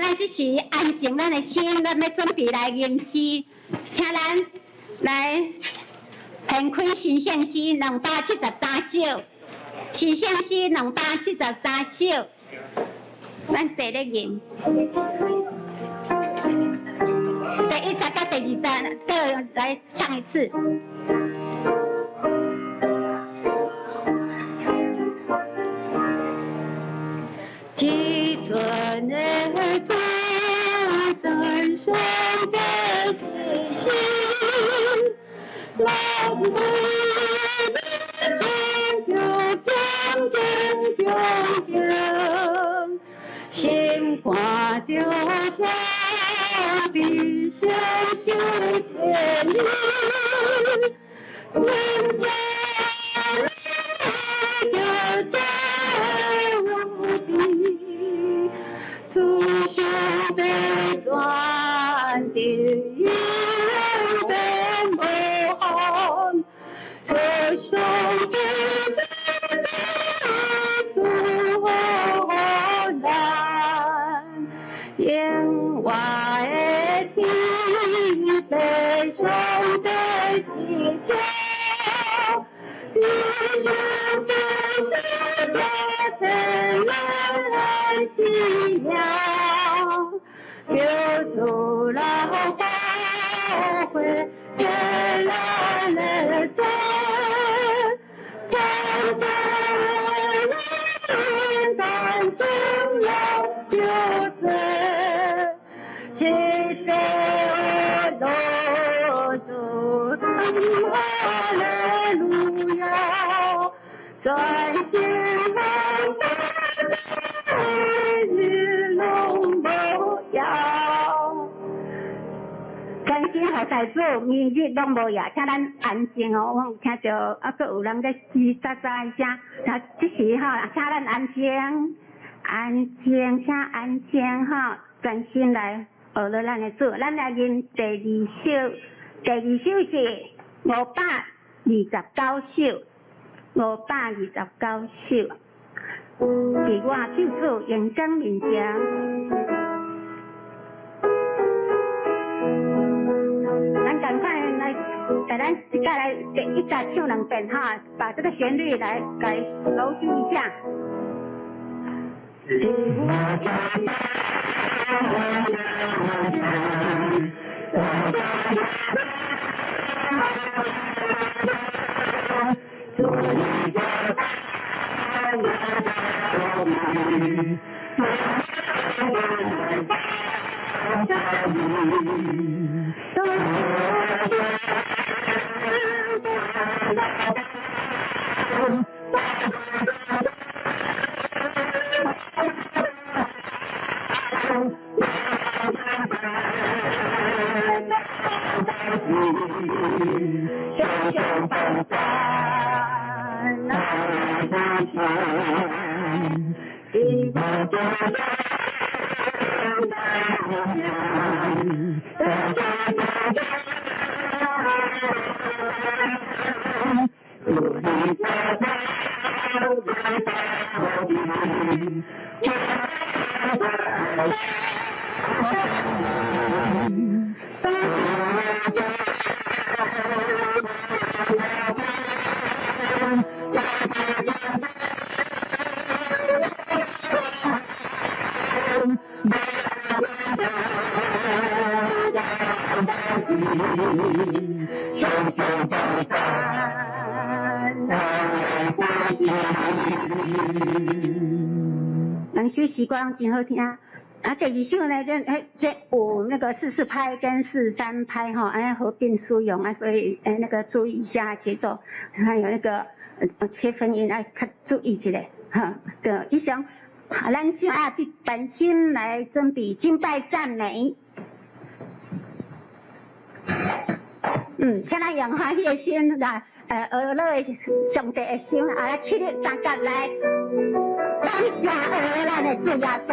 仔即时安静咱的心，咱要准备来吟诗，请咱来献开神圣诗273首，神圣诗273首，咱坐咧吟。第1节到第2节各来唱一次。既存的在生的实心，老母的丢，心挂着他比相修千里，人生的在无比，初修的转的一本不红，初修的眼外的天，悲伤的喜跳，一生的世界灿烂奇妙，留住了宝贵灿烂的真，感动了就这，其在落住哈利路亚，专心日拢无杳。专心学师主，明日拢无杳，请咱安静哦。我有听到啊，阁有人在叽喳喳一声，啊，这时吼，请咱安静，安静，请安静吼，专心来学了咱的主。咱来吟第2首，第2首是529首，529首。是我救主永光面前。咱赶快来，咱自家来第1节唱2遍哈，把这个旋律来熟悉一下。人修习惯真好听啊！第2首呢，这有那个4/4拍跟4/3拍哈，合并使用啊，所以那个注意一下节奏，还有那个切分音要较注意一下哈。对，以上咱就要本心来准备敬拜赞美。请咱用欢喜的心来，学了上帝的心，起立3角来，感谢咱的主耶稣。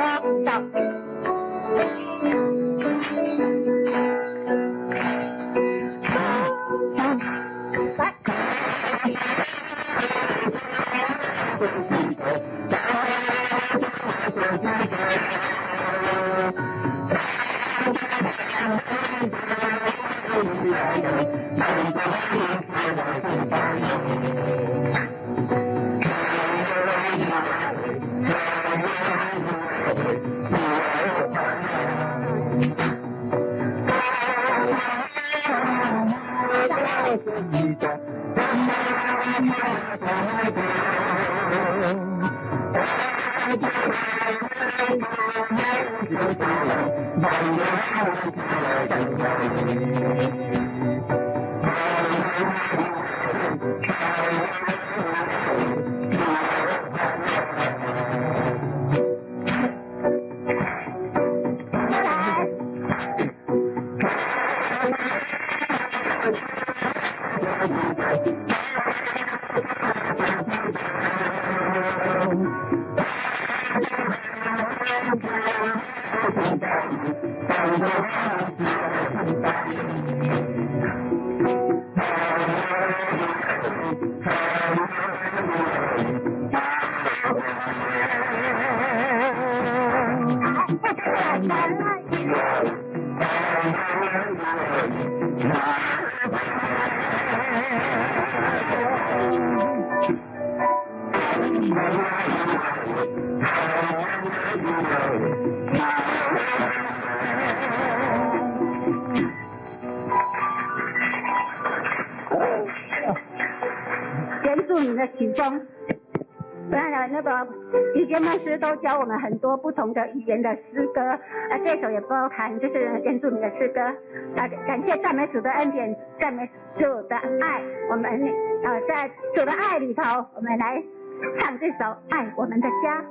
原住民的曲风，当然那个以前牧师都教我们很多不同的语言的诗歌，这首也包含就是原住民的诗歌。感谢赞美主的恩典，赞美主的爱，我们在主的爱里头，我们来唱这首《爱我们的家》。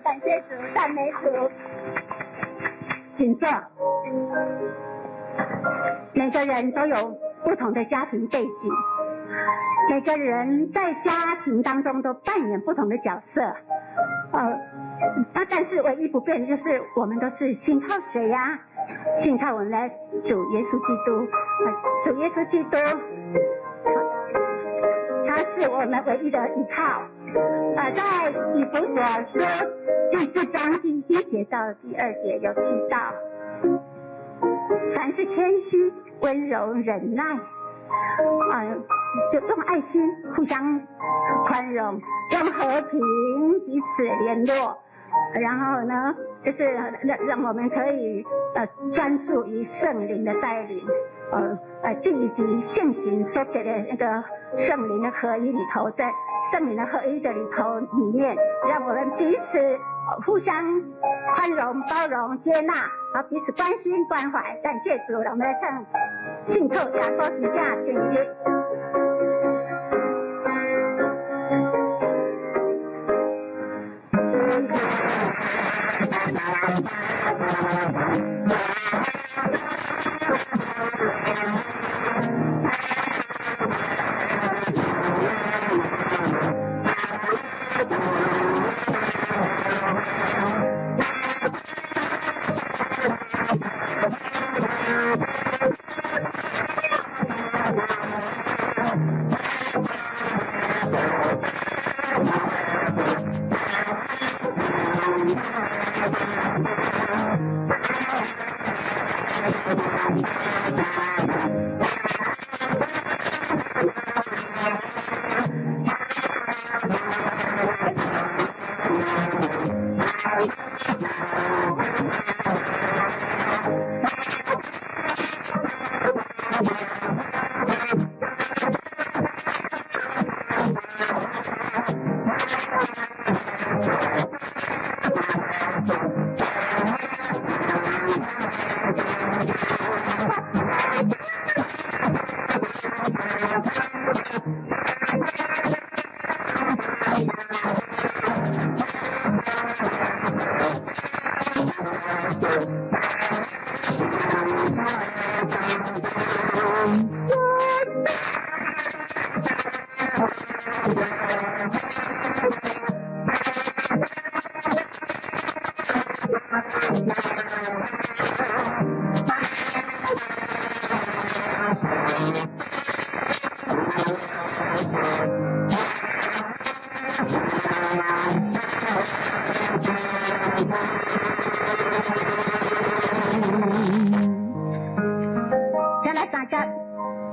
感谢主，赞美主。请坐。每个人都有不同的家庭背景，每个人在家庭当中都扮演不同的角色。但是唯一不变的就是我们都是信靠谁呀？信靠我们的主耶稣基督。主耶稣基督，他是我们唯一的依靠。在以弗所书第4章第1节到第2节有提到，凡是谦虚、温柔、忍耐，就用爱心互相宽容，用和平彼此联络。然后呢，就是让我们可以专注于圣灵的带领，地级现行所给的那个圣灵的合一里头，在圣灵的合一的里头里面，让我们彼此互相宽容、包容、接纳，好彼此关心关怀。感谢主，让我们来唱信靠亚多主价第一日。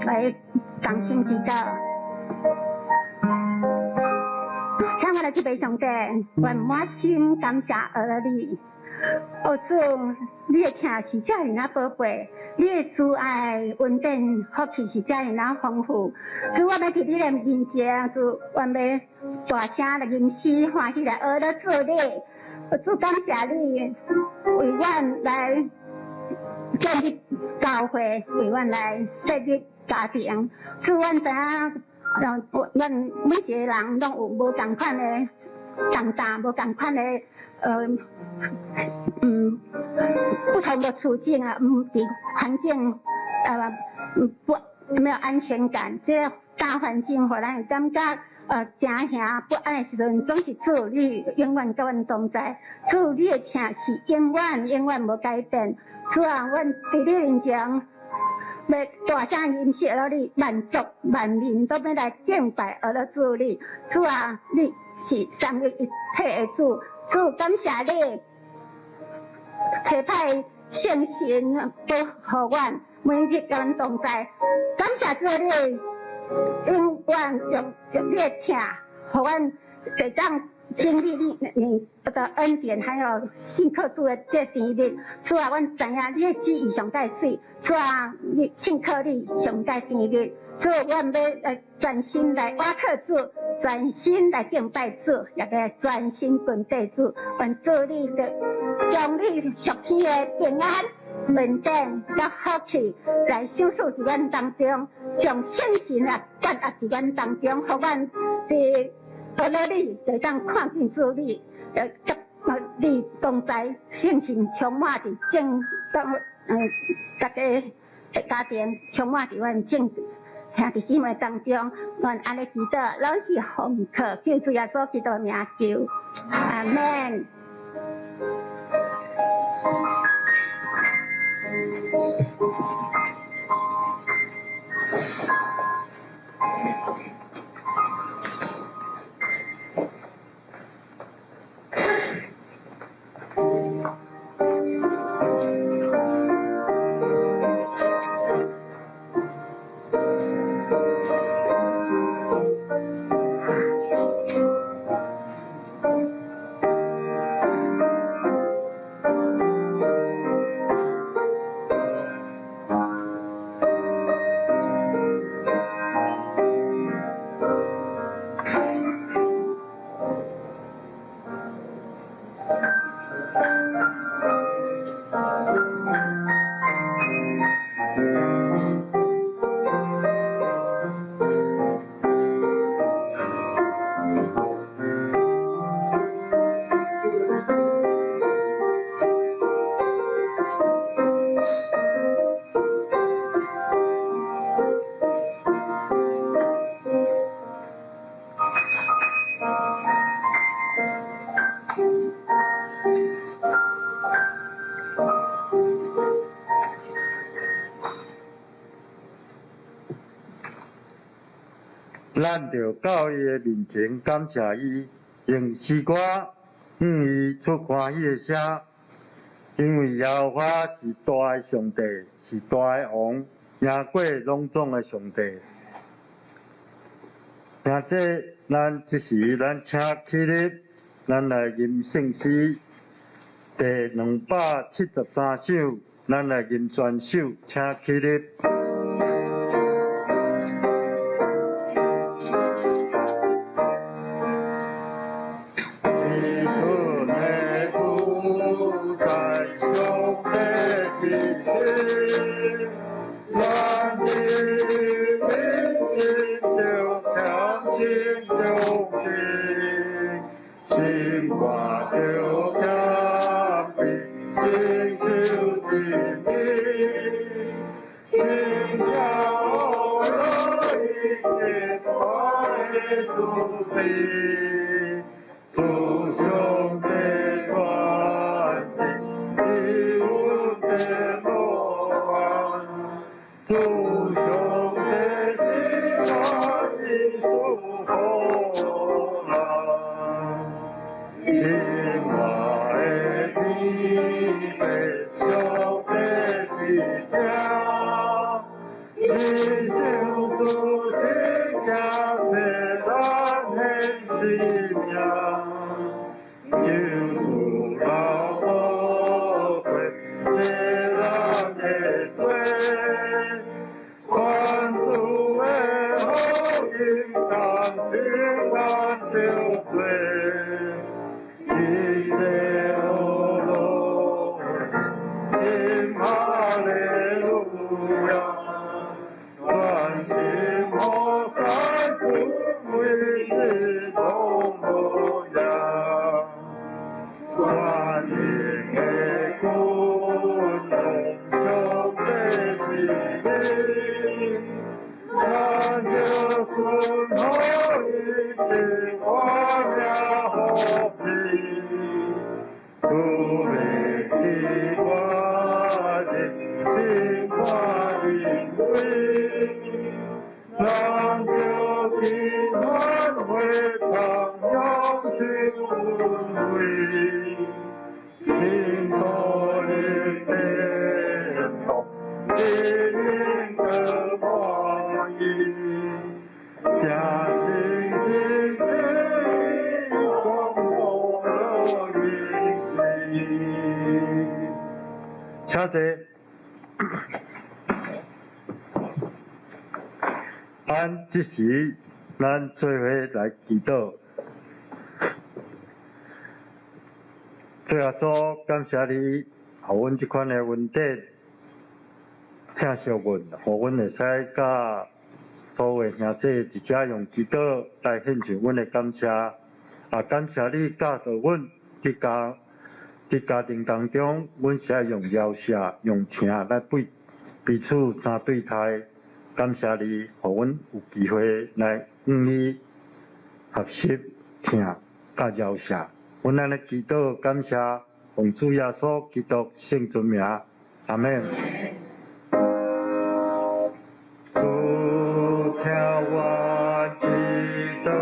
来掌心祈祷，向我来去背上帝，愿满心感谢而你。哦主，你的疼是遮尔宝贝，你的慈爱、稳定、福气是遮尔丰富。主，我要伫你的面前，主，愿要大声来吟诗欢喜来学了主你。主，感谢你为阮来建立教会，为阮来设立家庭。主，阮知影，阮每一个人拢有无同款的重担，无同款的不同的处境啊，伫环境没有安全感，这个大环境互咱感觉惊吓不安的时阵，总是主你永远甲阮同在，主你的疼是永远无改变。主啊，阮伫你面前要大声吟诗了你，万族万民都要来敬拜了主你。主啊，你是三位一体的主，主感谢你。差派圣神保护阮，每日甲阮同在。感谢主你，永远用你的疼，互阮会当经历你的恩典，还有信靠主的这甜蜜。主啊，阮知影你的旨意上介水，主啊，你信靠你上介甜蜜。主，阮要来全心来倚靠主，全心来敬拜主，也要全心跪地主。愿主你的将你属天的平安、稳定、甲福气来享受伫阮当中，将圣神啊感压伫阮当中，互阮伫学了你，会当看见主你，甲你同在，圣神充满伫正大家家庭充满伫阮正。兄弟姊妹当中，愿安尼祈祷，拢是奉靠救主耶稣基督名求，阿门。咱着到伊的面前感谢伊，用诗歌向伊出欢喜的声，因为耶和华是大的上帝，是大的王，赢过拢总的上帝。听这，咱即时咱请起立，咱来吟圣诗第273首，咱来吟全首，请起立。请坐。咱即时，咱做伙来祈祷。最后说，感谢你，互阮即款的恩典，疼惜阮，互阮会使甲所有兄弟一家用祈祷来献上阮的感谢。感谢你教导阮伫家庭当中，阮是爱用饶恕、用疼来彼此相对待。感谢你，互阮有机会来向你学习疼甲饶恕。阮安尼祈祷感谢，奉主耶稣基督圣尊名，阿门。主听我祈祷。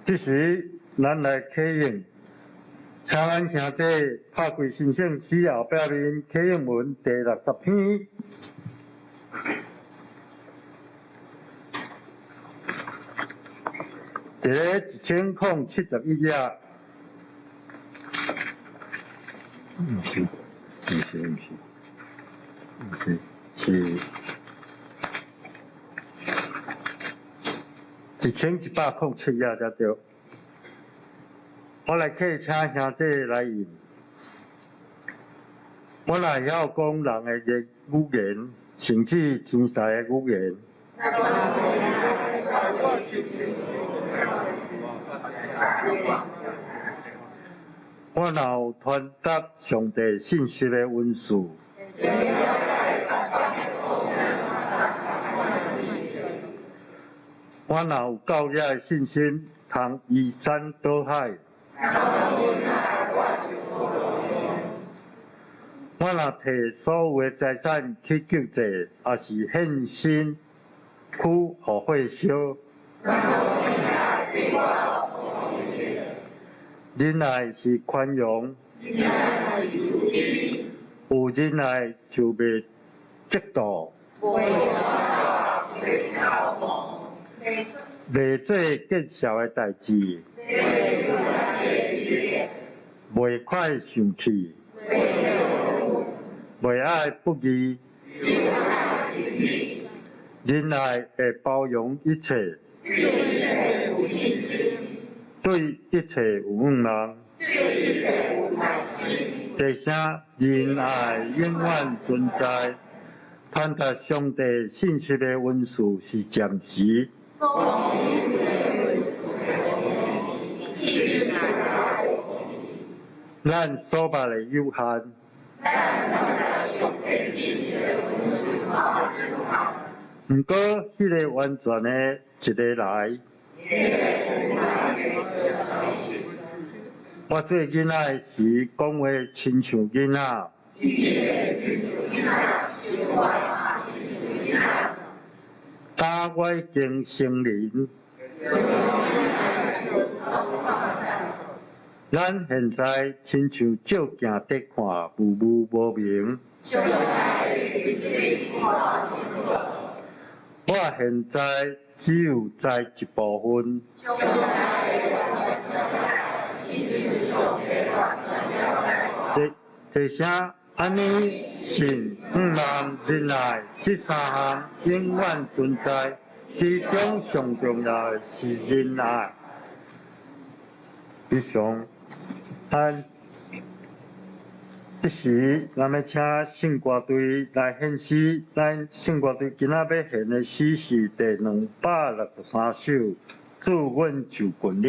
这时，咱来启应，请咱兄弟拍开新圣诗后壁面启应文第60篇。第1071页。是1107页才对。我来客请兄弟来吟。我若晓讲人的语言，甚至天使的语言，我若有传达上帝信息的文字，我若有教育的信心，通移山倒海。我若摕所有的财产去救济，也是献身去互火烧。忍耐是宽容，有忍耐就袂嫉妒，袂做见笑的代志，袂快生气，袂爱不义，忍耐会包容一切。对一切有盼望，这声仁爱永远存在。传达上帝信息的文字是暂时，咱所捌的有限，不过迄个完全的一个来。我做囡仔时讲话亲像囡仔，当我已经成人，咱现在亲像照镜在看，模模无明。我现在只有知一部分。这声安尼信、盼望、忍耐这三项永远存在，其中上重要的是忍耐。以上，这时咱要请圣歌队来献诗，咱圣歌队今仔要献的诗是第263首《祝阮就群你》。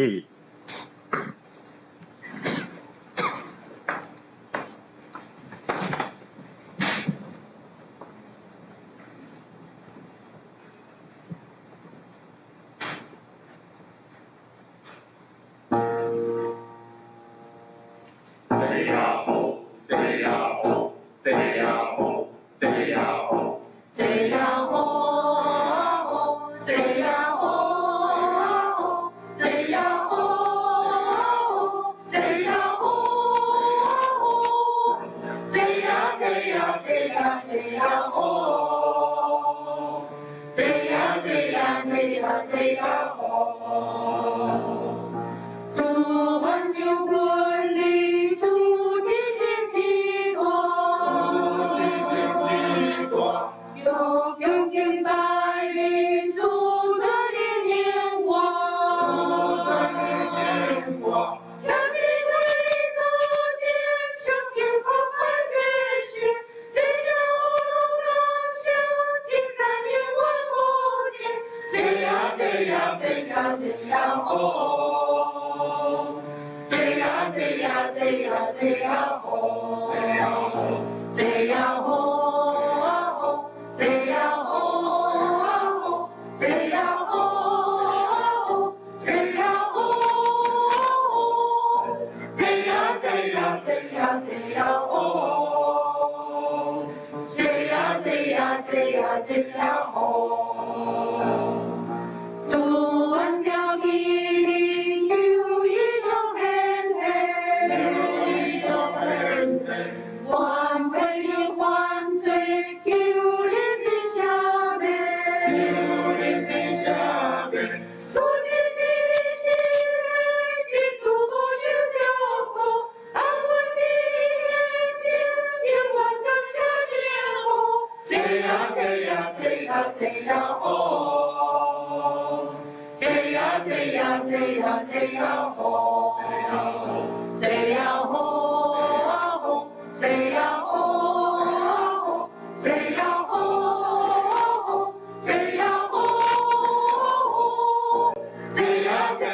请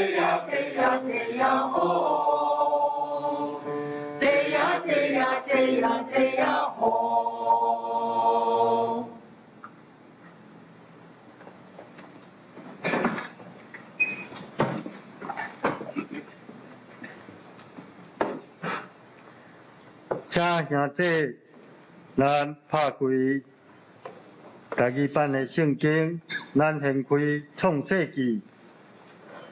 兄弟，咱拍开家己版的圣经，咱掀开创世纪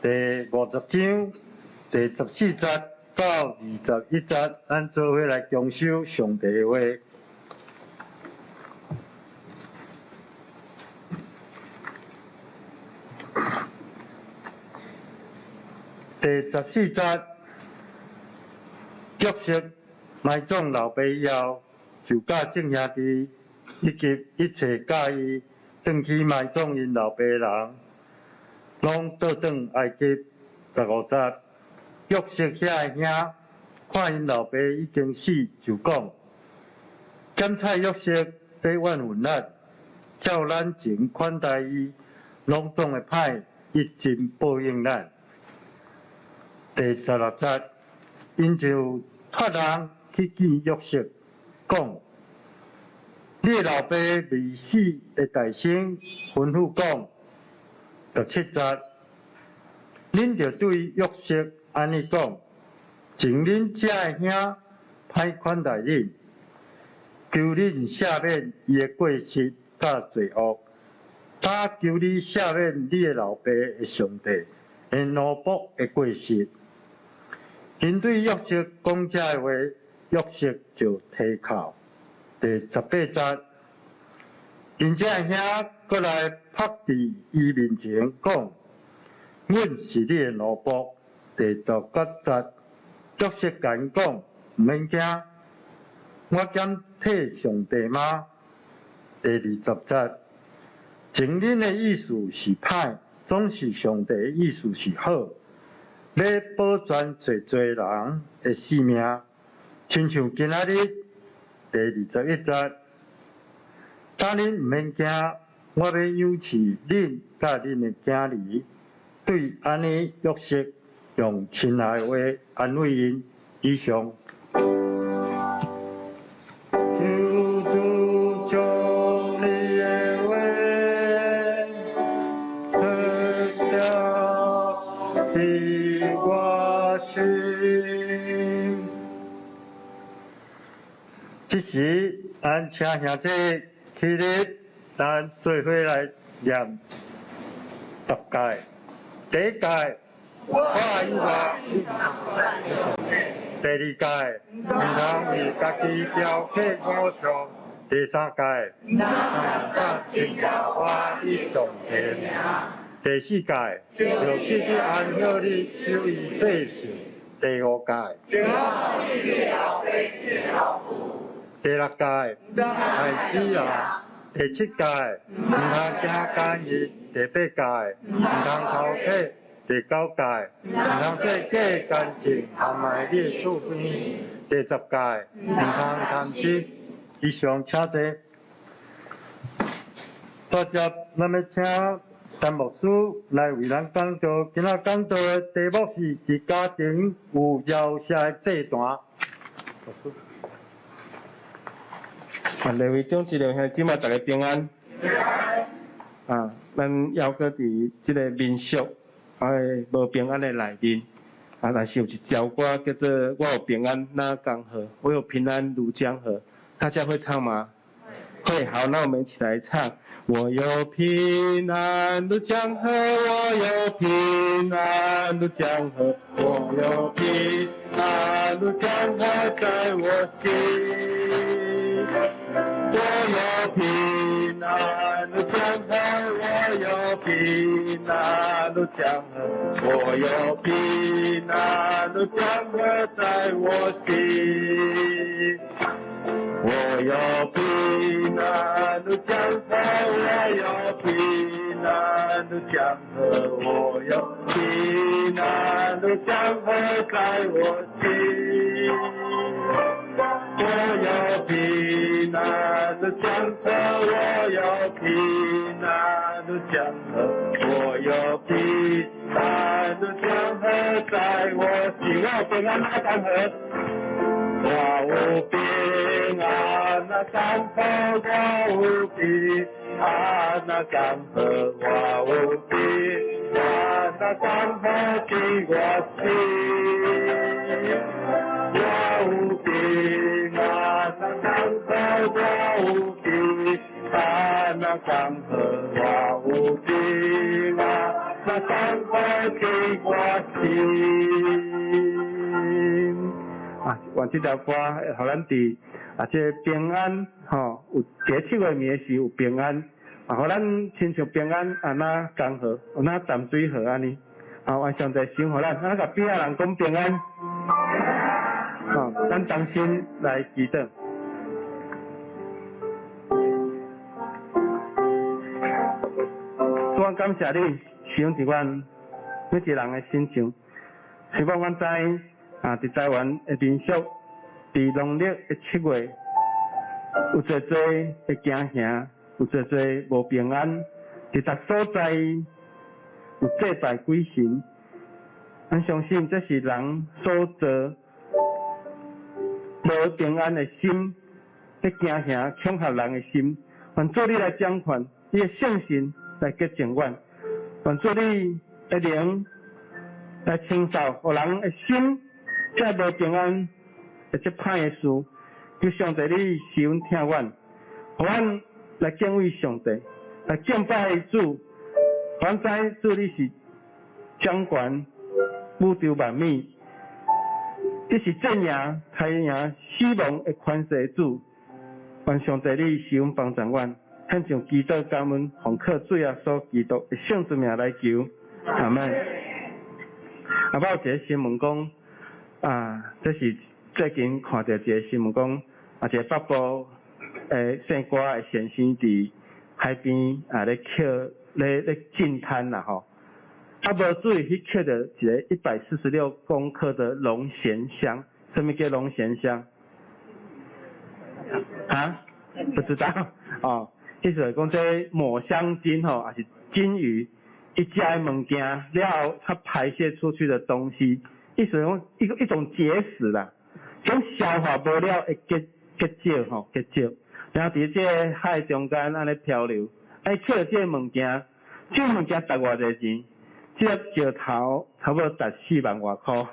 第50章第14节到21节，咱做伙来共修上帝的话。第14节，约瑟埋葬老爸以后，就甲众兄弟以及一切甲伊转去埋葬因老爸的人，拢倒转埃及。15节，约瑟遐个兄看因老爸已经死，就讲：检察约瑟要怨恨咱，照咱前款待伊，拢总会歹一尽报应咱。第16节，因就托人去见约瑟，讲：你老爸未死的大声吩咐讲，17节，恁着对约瑟安尼讲：前恁遮个兄歹款待恁，求恁赦免伊的过失甲罪恶，他求你赦免你的老爸的上帝的奴仆的过失。因对约瑟讲这话，约瑟就提靠。第18节，因这兄过来拍伫伊面前讲：阮是你的奴仆。第19节，约瑟甲因讲：毋免惊，我敢替上帝吗？第20节，情恁的意思是歹，总是上帝的意思是好。要保全侪侪人的性命，亲像今仔日第21节，当恁毋免惊，我要养饲恁甲恁的囝儿。对安尼约瑟用亲爱的话安慰因。以上。求主将你的话刻掉在我心。这时，咱请兄弟起立，咱做伙来念10届。第1届，我与我。第2届，唔通为家己雕刻偶像。第3届，唔通信仰我以上帝的名。第4届，就记得按照你守伊做事。第5届，第6屆，爱子啊。第7屆，唔通惊奸淫。第8屆，唔通偷窃。第9屆，唔通做假干净，含卖你的厝边。第10届，唔通贪心。以上请坐。大家，咱要请陈牧师来为咱讲道。今仔讲道的题目是“伫家庭有夭折的祭坛”。各位长子兄姊妹，大家平安。咱犹搁伫即个民俗无平安的内面，但是有一条歌叫做《我有平安那刚好》，我有平安如江河。大家会唱吗？会，好，那我们一起来唱。我有平安如江河，我有平安如江河，我有平安如江河在我心。我有平安如江河，我有平安如江河，我有平安如江河在我心。我有平安如江河，我有平安如江河，我有平安如江河在我心。我有平安如江河，我有平安如江河，我有平山的江河在我心，我平安那江河，我有平安那江河，我有平安那江河，我有平安那江河在我心，我有平安那江河，我有平安那江河，我有平安那江河在我心。完这条歌，互咱伫这平安吼，有第7月暝的时有平安，互咱亲像平安那江河，那淡水河安尼，完上帝想互咱，甲边仔人讲平安，咱同心来祈祷。主啊，感谢你，想伫阮每一个人的心情，希望阮知伫台湾的民俗，伫农历的7月，有侪侪的惊吓，有侪侪无平安，伫逐所在有祭拜鬼神。咱相信这是人所做无平安的心，咧惊吓恐吓人的心。愿做你来掌权，你的圣神来洁净阮，愿做你的灵来清扫，互人的心。这无平安，或者歹的事，求上帝你施恩听阮，互阮来敬畏上帝，来敬拜主。阮知主你是掌权宇宙万物，你是镇压、太赢死亡的权势主。愿上帝你施恩帮助阮，献上祈祷感恩，奉靠主耶稣基督的圣之名来求，阿门。我有一个新闻讲。这是最近看到一个新闻讲，一个北部姓瓜的先生伫海边咧捡咧净滩啦吼，无注意去捡到一个146公克的龙涎香，什么叫龙涎香？不知道哦，意思是讲这抹香鲸吼，还是鲸鱼一食的物件了后，它排泄出去的东西。意思讲一种结石啦，种消化不了的结石吼，结石，然后伫这海中间安尼漂流，捡到这物件，这物件值偌济钱？这石头差不多值4万外块，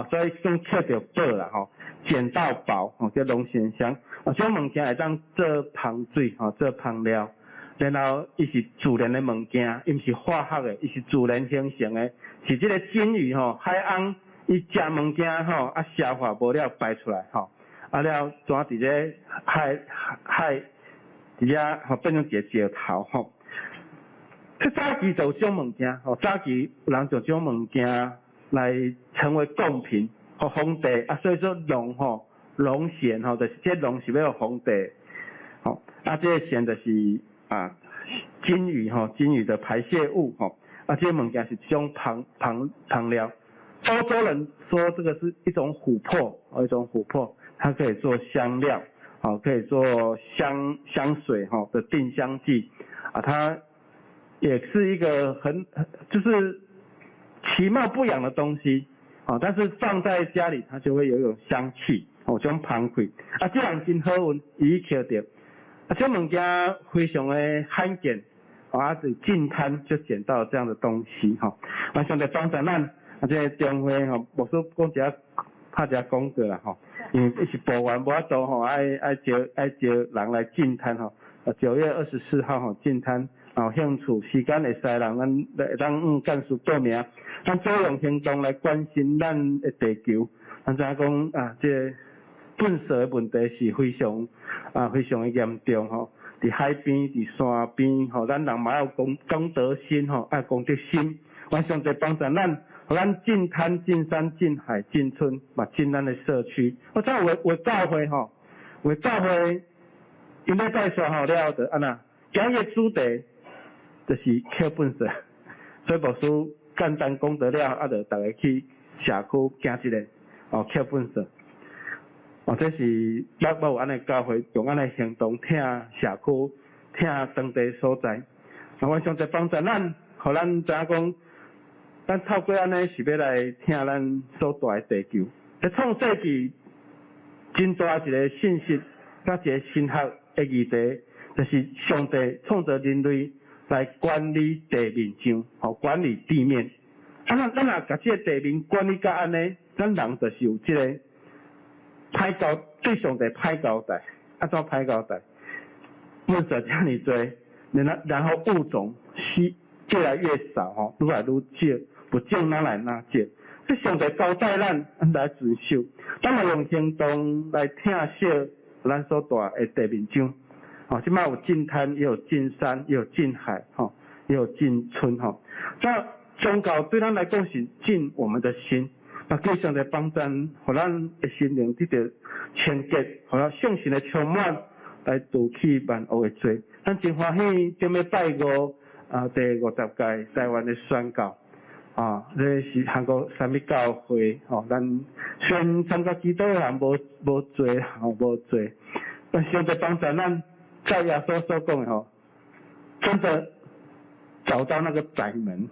所以算捡到宝啦吼，捡到宝吼，叫龙涎香。这物件会当做芳水吼，做芳料。然后，伊是自然的物件，伊毋是化学的，伊是自然形成的，是即个鲸鱼吼，海翁伊食物件吼，消化无了排出来吼，了怎伫这海伫遮吼变成一个石头吼。即早期就有种物件吼，早期有人就种物件来成为贡品，互皇帝所以说龙吼，龙涎吼，就是这龙是要互皇帝吼，这个涎就是鲸鱼吼，鲸鱼的排泄物吼，这物件是一种香料。欧洲人说这个是一种琥珀，一种琥珀，它可以做香料，可以做香水的定香剂，它也是一个就是其貌不扬的东西，但是放在家里它就会有一种香气，这种香气，这人真好运，伊捡到。这物件非常的罕见，就近滩就捡到这样的东西吼。上帝帮助咱，这中会吼，无说讲一下拍一下广告啦吼，因为伊是部员无法度吼，爱招人来进滩吼。9月24号吼进滩，有兴趣时间会使人，咱当干事报名，咱做用行动来关心咱的地球。咱知影讲这粪扫的问题是非常的严重吼，伫海边、伫山边吼，咱人嘛要公德心吼，要公德心。愿上帝帮助咱，互咱进滩、进山、进海、进村，嘛进咱的社区。我知有教会吼，有教会因咧带刷好了的今日主题就是捡粪扫，所以牧师简单讲得了，就大家去社区行一个捡粪扫。这是咱有安尼教会用安尼行动听社区、听当地所在。愿上帝帮助咱，互咱知影讲，咱透过安尼是要来听咱所大的地球。在创世纪真大一个信息，甲一个神学的议题，就是上帝创造人类来管理地面上，管理地面。咱若甲这个地面管理甲安尼，咱人就是有这个歹交对上帝歹交代，怎歹交代？物质遮尔多，然后物种越来越少，愈来愈少，不种哪来哪少？这上帝交代咱来遵守，咱来用行动来疼惜咱所住的地面上。即摆有进滩，也有进山，也有进海，也有进村，这宗教对咱来讲是进我们的心，叫上帝帮咱，互咱的心灵得到清洁，互咱圣神的充满，来除去万恶的罪。咱真欢喜，准备拜五第50届台湾的宣教。这是韩国三密教会，咱虽然参加基督的人无多，无多，但上帝帮助咱，在耶稣所讲的真的找到那个窄门，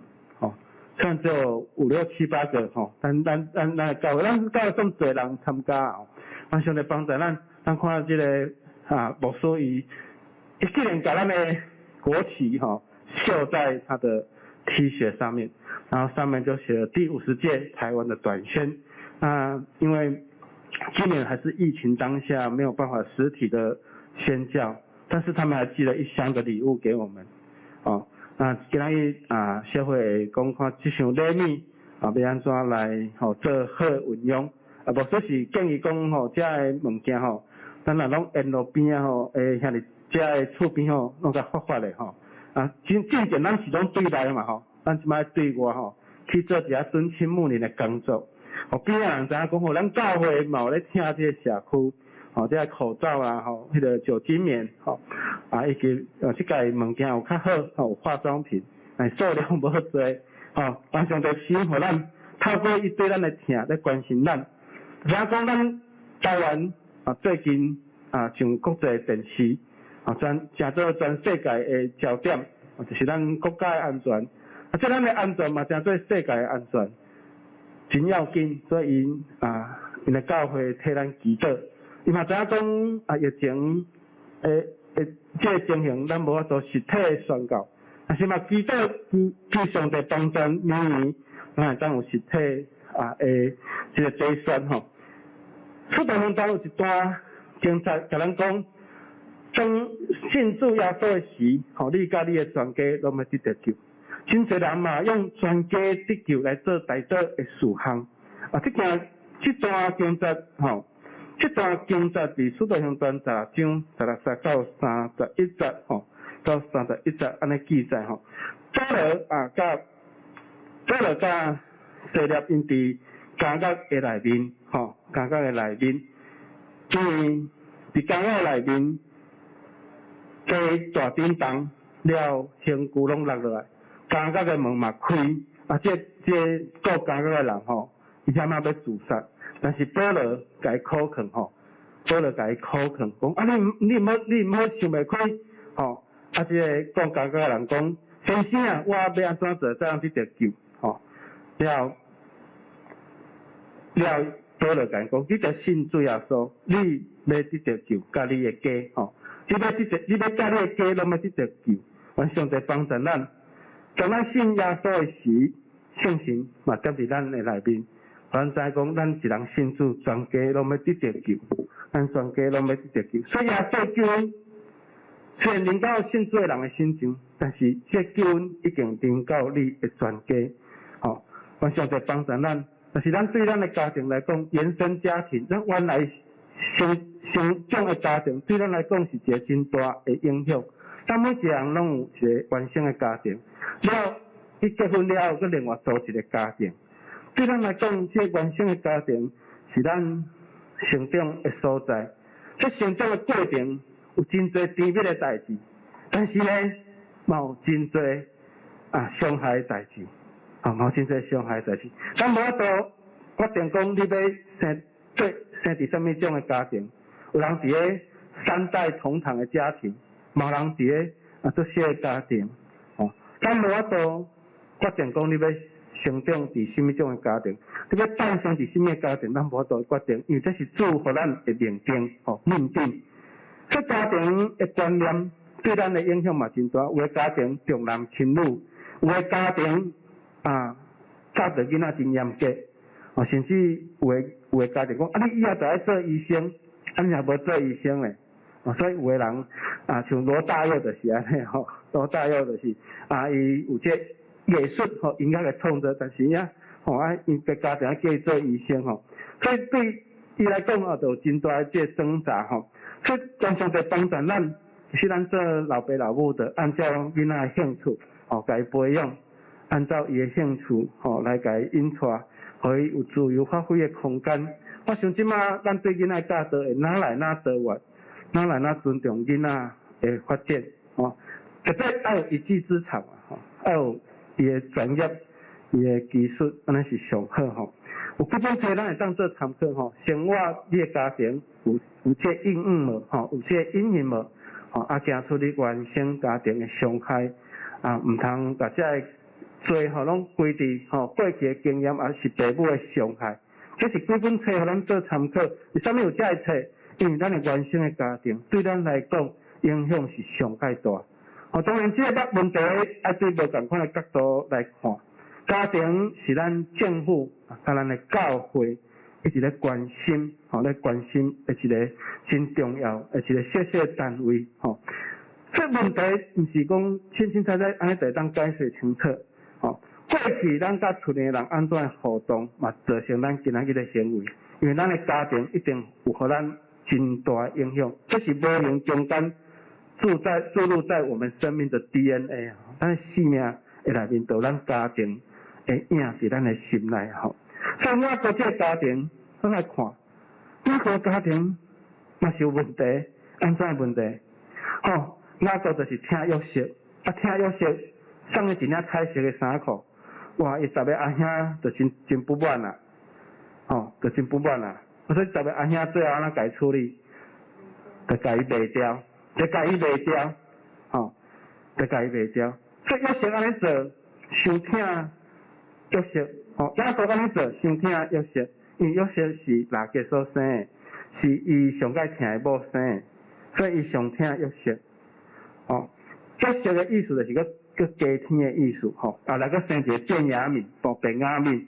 虽然只有5、6、7、8个，但咱教会算多人参加，上帝帮助咱看这个牧师伊竟然把咱的国旗绣在他的 T 恤上面。然后上面就写了第50届台湾的短宣。因为今年还是疫情当下，没有办法实体的宣教，但是他们还寄了1箱的礼物给我们。今日社会讲看这项礼物要安怎来做好运用。无说是建议讲这个物件咱若拢沿路边遐尼这个厝边拢甲发的真正咱是拢对内嘛咱即摆对外去做一下敦亲睦邻的工作，边仔人知影讲咱教会嘛有咧听这个社区，这个口罩啦，迄个酒精棉，以及即个物件有较好，有化妆品，数量无多，但上帝希望咱透过伊对咱的听来关心咱。知影讲咱台湾最近上国际电视成做全世界的焦点，就是咱国家的安全。即咱的安全嘛，成做世界的安全，真要紧。所以因的教会替咱祈祷。伊嘛知影讲疫情这个情形，咱无法度实体宣告，但是嘛祈祷求上帝帮助明年，咱会当有实体的这个祭宣出大香港有一段警察甲咱讲，当信主耶稣的时，你甲你的全家拢要得救。真侪人嘛用全家得救来做大道的事项。这段经节这段经节伫使徒行传16章16节到31节到31节安尼记载保罗甲西律因伫监狱的内面监狱的内面，因为伫监狱内面大震动了，刑具拢落落来。监狱的门嘛开，这顾监狱的人伊遐嘛要自杀，但是保罗甲伊考劝保罗甲伊考劝讲你毋好想袂开这个顾监狱的人讲，先生我要安怎做才能得救了保罗甲伊讲，你着信主耶稣，你要得救，甲你的家你要甲你的家拢要得救，愿上帝帮助咱。当咱信耶稣的时，圣神嘛踮伫咱的内面，咱知讲咱一人信主，全家拢要得救，咱全家拢要得救。所以耶稣救恩虽然临到信主的人的心情，但是这救恩已经临到你的全家。愿上帝帮助咱，但是咱对咱的家庭来讲，原生家庭，咱原来成长的家庭，对咱来讲是一个真大的影响。咱每一个人拢有一个原生的家庭。你结婚了后，佮另外组一个家庭，对咱来讲，这原生的家庭是咱成长的所在。这成长的过程有真侪甜蜜的代志，但是呢，嘛有真侪伤害的代志，嘛有真侪伤害的代志。咱无法度决定讲你要生伫什么种的家庭，有人伫个3代同堂的家庭，嘛有人伫个做小的家庭。咱无法度决定讲你要成长伫什么种的家庭，你要诞生伫什么家庭，咱无做决定，因为这是主互咱的命定命定。所以家庭的观念对咱的影响嘛真大。有的家庭重男轻女，有的家庭教导囡仔真严格，甚至有的家庭讲你以后就要做医生，你也无做医生咧。所以有的人像罗大佑就是安尼罗大佑就是伊有这艺术音乐的创作，但是因个家庭叫伊做医生所以对伊来讲就有真大这挣扎所以常常在帮助咱，其实咱做老爸老母的，按照囡仔的兴趣甲伊培养，按照伊的兴趣来甲伊引带，互伊有自由发挥的空间。我想即马咱对囡仔教导会哪来哪多元。咱来尊重囡仔的发展绝对要有一技之长要有伊的专业、伊的技术，安尼是上好有几本册咱会当做参考生活你的家庭有这应用无有这阴影无行出你原生家庭的伤害毋通把这做拢归伫过去的经验，也是父母的伤害。这是几本册互咱做参考。为什么有这个册？因为咱的原生的家庭对咱来讲影响是上介大。当然，这个问题要对无同款的角度来看。家庭是咱政府甲咱的教会一直咧关心，咧关心的一个真重要的一个小小的单位。这问题毋是讲清清楚楚安尼就当解释清楚。过去咱甲厝内人安怎互动，嘛造成咱今仔日的行为。因为咱的家庭一定有互咱真大影响，这是无形中间注入在我们生命的 DNA 咱生命的内面，就咱家庭的影伫咱的心内所以我个这家庭，咱来看，我个家庭嘛是有问题，安怎问题？我个就是听约瑟，听约瑟送伊一领彩色的衫裤，哇！伊10个阿兄就真不满啦，就真不满啦。所以10个阿兄最后安怎甲伊处理？就甲伊卖掉，就甲伊卖掉，就甲伊卖掉。所以约瑟安尼做，伤疼约瑟，亚伯安尼做，伤疼约瑟，因为约瑟是拉结所生的，是伊上介疼的某生的，所以伊上疼约瑟。约瑟的意思就是个加天的意思，来个生一个便雅悯，便雅悯，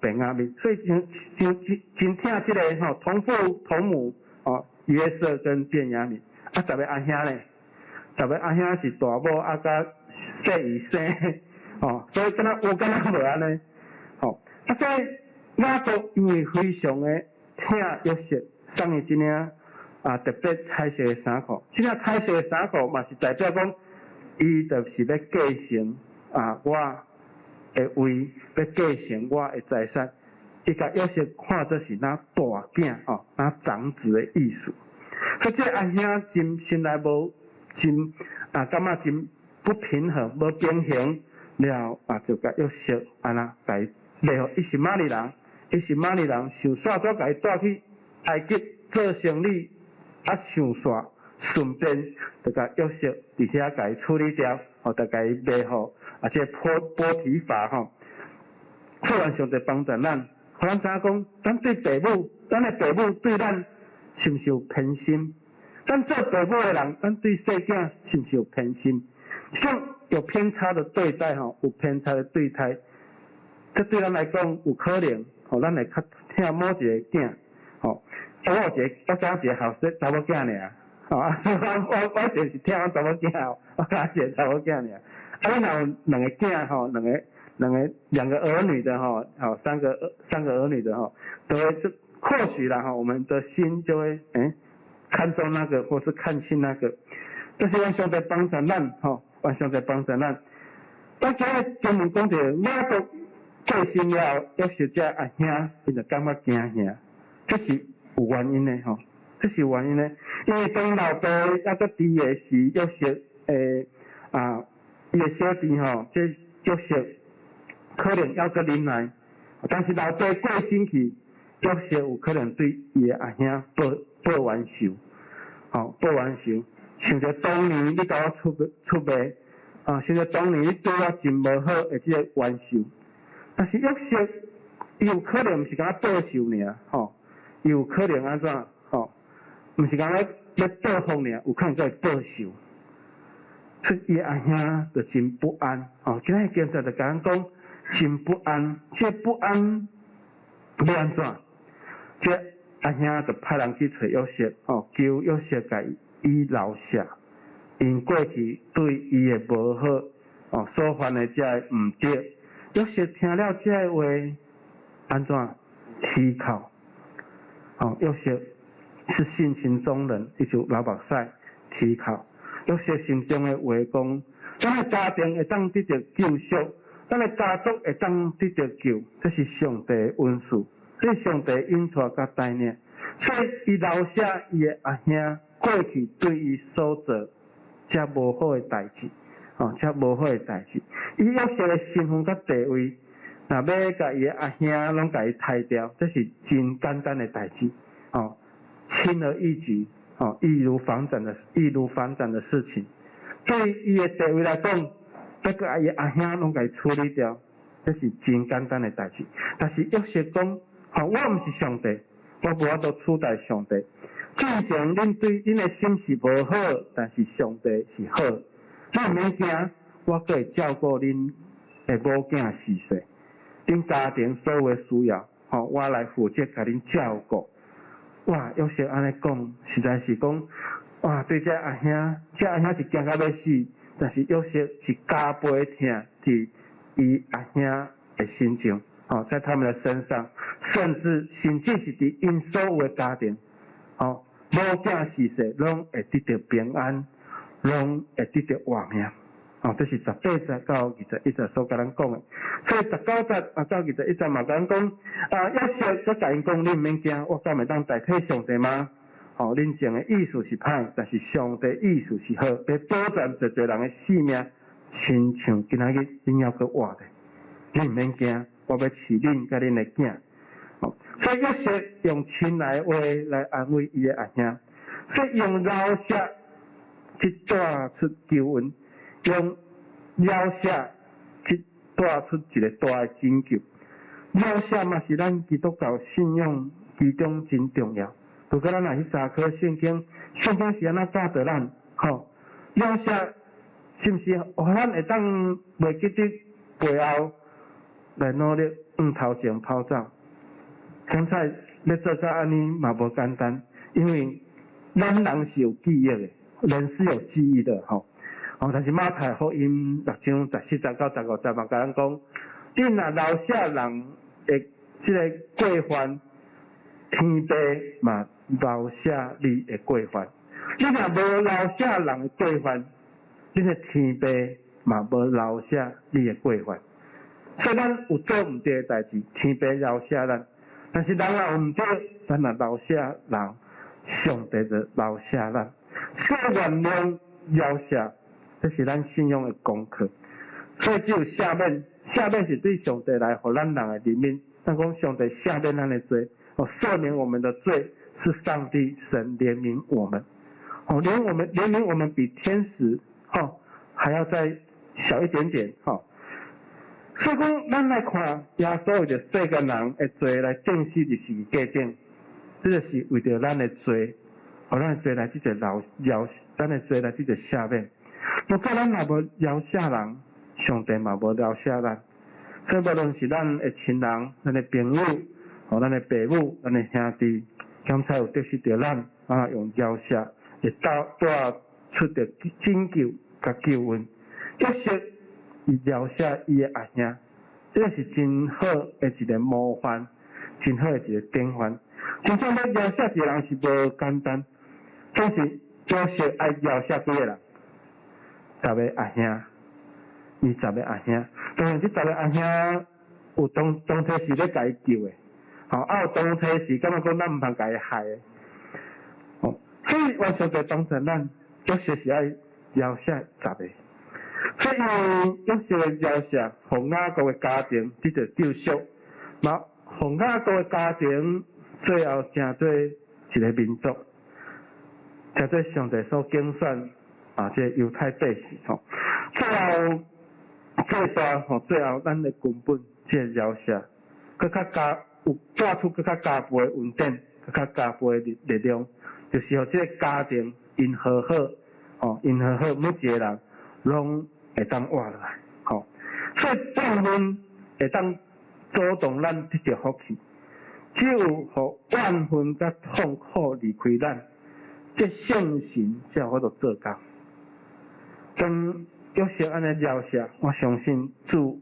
便雅悯，所以真疼这个同父同母约瑟跟便雅悯，10个阿兄咧，10个阿兄是大某甲细姨生，所以敢若有敢若无安尼，所以雅各因为非常的疼约瑟，送伊一领特别彩色的衫裤，这领彩色的衫裤嘛是代表讲。伊就是要继承我的位，要继承我的财产。伊甲约瑟看作是咱大囝咱长子的意思。所以这阿兄真心内无真感觉真不平衡，无平衡了就甲约瑟安那甲伊卖互伊是玛利人，伊是玛利人上线怎甲伊带去埃及做生意上线。顺便就甲约瑟伫遐甲伊处理掉，就甲伊卖互这波提法忽然上帝帮助咱，互咱知影讲，咱对父母，咱的父母对咱是毋是有偏心？咱做父母的人，咱对细囝是毋是有偏心？像有偏差的对待有偏差的对待，这对咱来讲有可能咱会较疼某一个囝我有我讲一个后生查某囝尔。所以我就是听我查某囝，我讲一个查某囝尔。你若有两个囝两个儿女的三个儿女的都会或许啦我们的心就会看中那个或是看清那个。这是愿上帝帮助咱愿上帝帮助咱。咱今日专门讲到雅各过身了，约瑟这阿兄伊就感觉惊吓，这是有原因的这是原因呢，因为当老爸还搁伫的是约瑟伊的小弟这约瑟可能还搁忍耐，但是老爸过身去，约瑟有可能对伊的阿兄报冤仇，报冤仇。想着当年你甲我出卖，想着当年你对我真无好的这个冤仇，但是约瑟伊有可能毋是敢报仇尔，吼，有可能安怎，吼，毋是敢要报复尔，有可能会报仇。所以伊阿兄就真不安，吼，今仔警察就甲咱讲真不安，这不安要安怎？这阿兄就派人去找约瑟，吼，求约瑟甲伊留下，因过去对伊的无好，哦，所犯的这个毋对。约瑟听了这个话，安怎？思考，哦，约瑟是性情中人，伊就老目屎思考。约瑟心中的话讲，咱的家庭会当得到救赎，咱的家族会当得到救，这是上帝的恩赐，这是上帝引带甲带领。所以伊留下伊的阿兄过去对伊所做遮无好的代志，哦，遮无好的代志。伊约瑟的身份甲地位，若要甲伊的阿兄拢甲伊杀掉，这是真简单的代志，哦，轻而易举。哦，易如反掌的事情，对伊的地位来讲，这个伊阿兄拢甲伊处理掉，这是真简单的代志。但是约瑟讲，哦，我毋是上帝，我无法度取代上帝。进前恁对恁的心是无好，但是上帝是好。恁毋免惊，我阁会照顾恁的某囝事细，恁家庭所有的需要，哦，我来负责甲恁照顾。哇！约瑟安尼讲，实在是讲，哇！对这阿兄，这阿兄是惊到要死，但是约瑟是加倍疼伫伊阿兄的心情，哦，在他们的身上，甚至是伫因所有的家庭，哦，某囝事细拢会得到平安，拢会得到活命。哦，这是18节到21节所甲咱讲的。所以19节到21节嘛，甲咱讲，约瑟则甲因讲，恁毋免惊，我敢会当代替上帝吗？哦，恁前的意思是歹，但是上帝意思是好，要保全一人的性命，亲像今仔日恁要去活的，恁毋免惊，我要饲恁甲恁的囝。哦，所以约瑟用亲来的话来安慰伊的阿兄，所以用饶舌去带出救恩。用饶舌去带出一个大的拯救，饶舌嘛是咱基督教信仰其中真重要。如果咱若去查考圣经是安怎教导咱？吼，饶舌是毋是互咱会当袂记得背后来努力往头前跑走？现在要做到安尼嘛无简单，因为咱人是有记忆的，人是有记忆的，吼。哦，但是马太福音6章14节到15节嘛，甲咱讲，你若留下人的即个过犯，天父嘛留下你的过犯；你若无留下人的过犯，你的天父嘛无留下你的过犯。所以咱有做毋对的代志，天父留下咱；但是人若有毋对，咱若留下人，上帝就留下咱。说原谅饶舌。这是咱信仰的功课，所以只有下面是对上帝来互咱人的怜悯。咱讲上帝下面咱的罪，哦，赦免我们的罪，是上帝神怜悯我们，哦，怜悯我们比天使，哦，还要再小一点点，哦。所以讲，咱来看耶稣为着世间人的罪来定死伫十字架顶，这就是为着咱的罪，互咱的罪来得到咱的罪来得到赦免。如果咱若无饶赦人，上帝嘛无饶赦咱。所以无论是咱的亲人、咱的朋友、哦，咱的父母、咱的兄弟，检才有得失着咱用饶赦会带出着拯救甲救恩。约瑟伊饶赦伊的阿兄，这个是真好的一个模范，真好的一个典范。真正要饶赦一个人是无简单，总是约瑟爱饶赦几个人。10个阿兄，20个阿兄，当然这10个阿兄有当初是咧甲伊救的，吼，有当初是感觉讲咱毋通甲伊害的，哦，所以完全在帮助咱，约瑟是爱饶赦10个，所以约瑟的饶赦，互雅各的家庭得到救赎，嘛，互雅各的家庭最后成做一个民族，成做上帝所拣选。这犹太百姓吼，最后咱的根本即个饶舌，佮较加有带出佮较加倍的稳定，佮较加倍的力量，就是互即个家庭因好好，因好好，每一个人拢会当活落来，所以万分会当主动咱得到福气，只有互万分甲痛苦离开咱，这圣神才有法度做工。当约瑟安尼饶舌，我相信主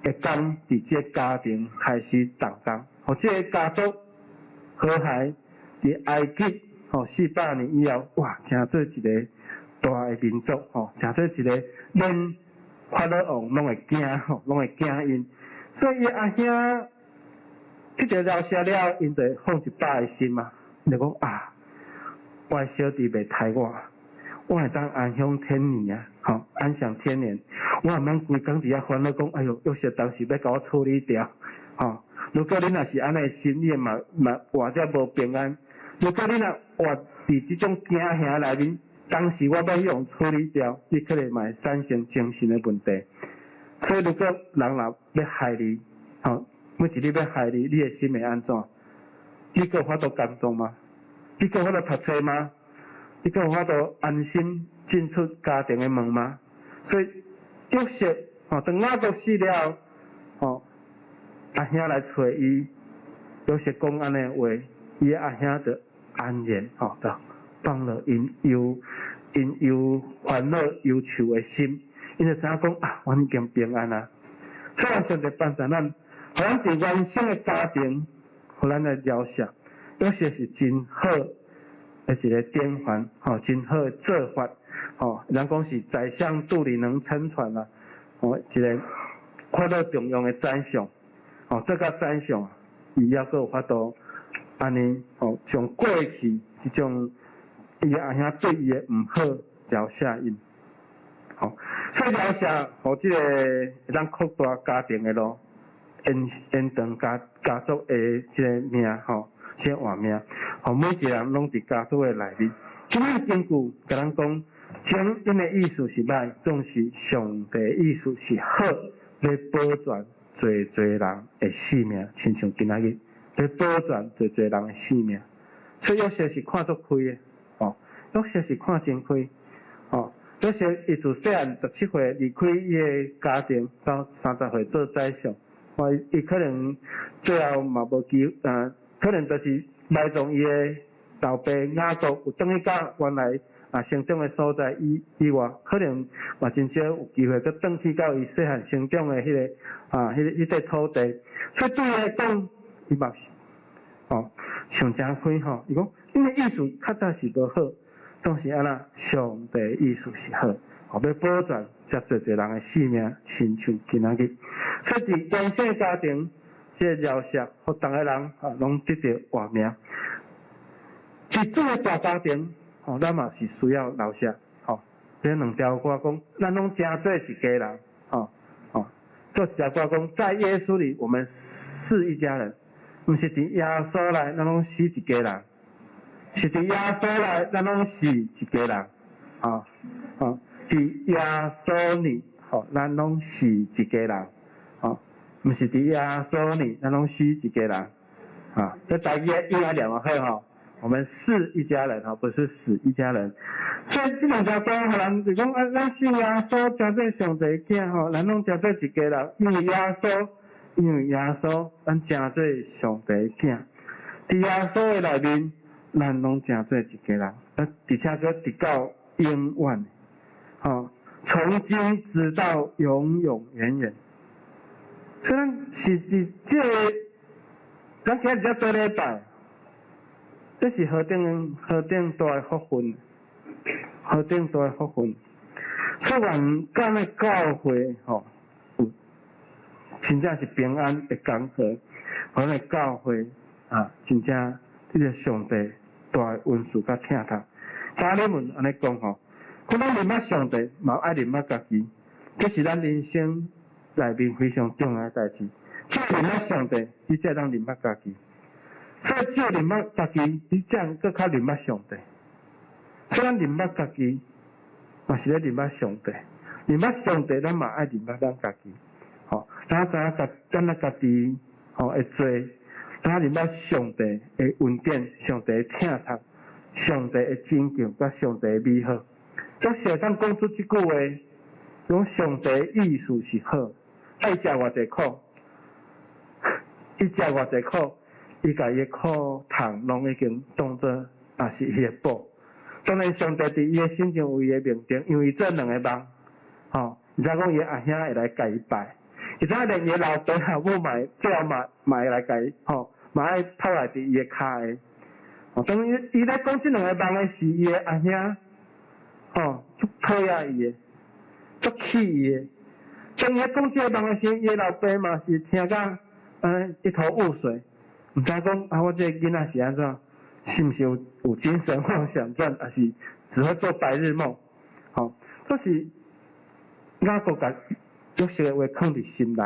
会讲伫即个家庭开始动工，互即个家族和谐。伫埃及400年以后，哇，成做一个大个民族成做一个连法老王拢会惊拢会惊因。所以伊阿兄去着饶舌了，因就放一百个心嘛，就讲啊，我的小弟袂害我会当安享天年啊，安享天年。我毋免规工伫遐烦恼讲，哎哟，约瑟当时要甲我处理掉，如果你若是安尼心里嘛活者无平安。如果你若活伫即种惊吓内面，当时我要用处理掉，你可能嘛会产生精神的问题。所以如果人若要害你，每一日要害你，你的心会安怎？你有法度工作吗？你有法度读册吗？你有法度安心进出家庭的门吗？所以约瑟当雅各死了，阿兄来找伊，约瑟讲安尼话，伊阿兄就安然就放了因忧烦恼忧愁的心，因就知影讲啊，我已经平安啊。所以上帝帮助咱，互咱伫原生的家庭，互咱来饶舌，有些是真好的一个典范，真好的做法，人讲是宰相肚里能撑船啦，一个快乐重用的宰相，这个宰相，伊还佫有法度安尼，从过去迄种伊阿兄对伊的毋好饶下因，所以饶下互即个会当扩大家庭的路，延长家族的即个命，即个活命，每一个人拢伫家族的内面。即摆根据甲咱讲，前因的意思是歹，总是上帝意思是好，要保全侪人的性命，亲像今仔日要保全侪人的性命。所以约瑟是看足开的，约瑟是看真开，约瑟伊自细汉17岁离开伊的家庭，到30岁做宰相，伊可能最后嘛无机会，可能就是埋葬伊的老爸雅各有转去到原来成长的所在以外，可能嘛真少有机会佮转去到伊细汉成长的迄个迄块土地，所以对伊来讲，伊嘛是上正开伊讲，因为意思较早是无好，总是安那上帝意思是好，要保全遮侪人的性命，亲像今仔日，所以伫原生家庭，即个饶舌，互逐个人拢得到活命。伫主的大家庭，咱嘛是需要饶舌，这两条歌讲，咱拢正做一家人，做一条歌讲，在耶稣里我们是一家人，毋是伫耶稣内，咱拢是一家人，是伫耶稣内，咱拢是一家人，伫耶稣里，咱拢是一家人，毋是伫耶稣里，咱拢是一家人，这大家应该念好我们是一家人，不是死一家人。所以这两条歌，互人就讲咱信耶稣，真做上帝囝，咱拢真做一家人。因为耶稣，咱真做上帝囝。伫耶稣的内面，咱拢真做一家人，而且佫直到永远，从今直到永永远远。所以咱是伫这个，咱今日才做礼拜。这是何等大的福分，何等大的福分。虽然咱的教会有真正是平安的讲课，咱的教会真正迄个上帝大的恩赐甲疼痛。查理们安尼讲咱认捌上帝，嘛爱认捌家己，这是咱人生内面非常重要的代志。只认捌上帝，你才能认捌家己。所以只有认捌家己，你才佫较认捌上帝。虽然认捌家己，嘛是咧认捌上帝。认捌上帝，咱嘛爱认捌咱家己。咱知影咱家己会做，咱入到上帝的恩典、上帝的疼痛、上帝的拯救、甲上帝的美好。则小当讲出即句话，讲上帝的意思是好，爱食偌济苦，伊食偌济苦，伊家己的苦痛拢已经当作也是伊的宝。当然，上帝伫伊的心中有伊的命定，因为伊做两个梦，而且讲伊阿兄会来甲伊拜，而且连伊老爸老母最后嘛会来甲伊，嘛爱拍来伫伊的骹的。当然，伊咧讲即两个梦的是伊的阿兄，足讨厌伊的，足气伊的。当伊咧讲即个梦的时候，伊的老爸嘛是听甲一头雾水，毋知讲我这个囡仔是安怎？是毋是有精神妄想症，还是只会做白日梦？都是雅各甲约瑟的话放伫心内。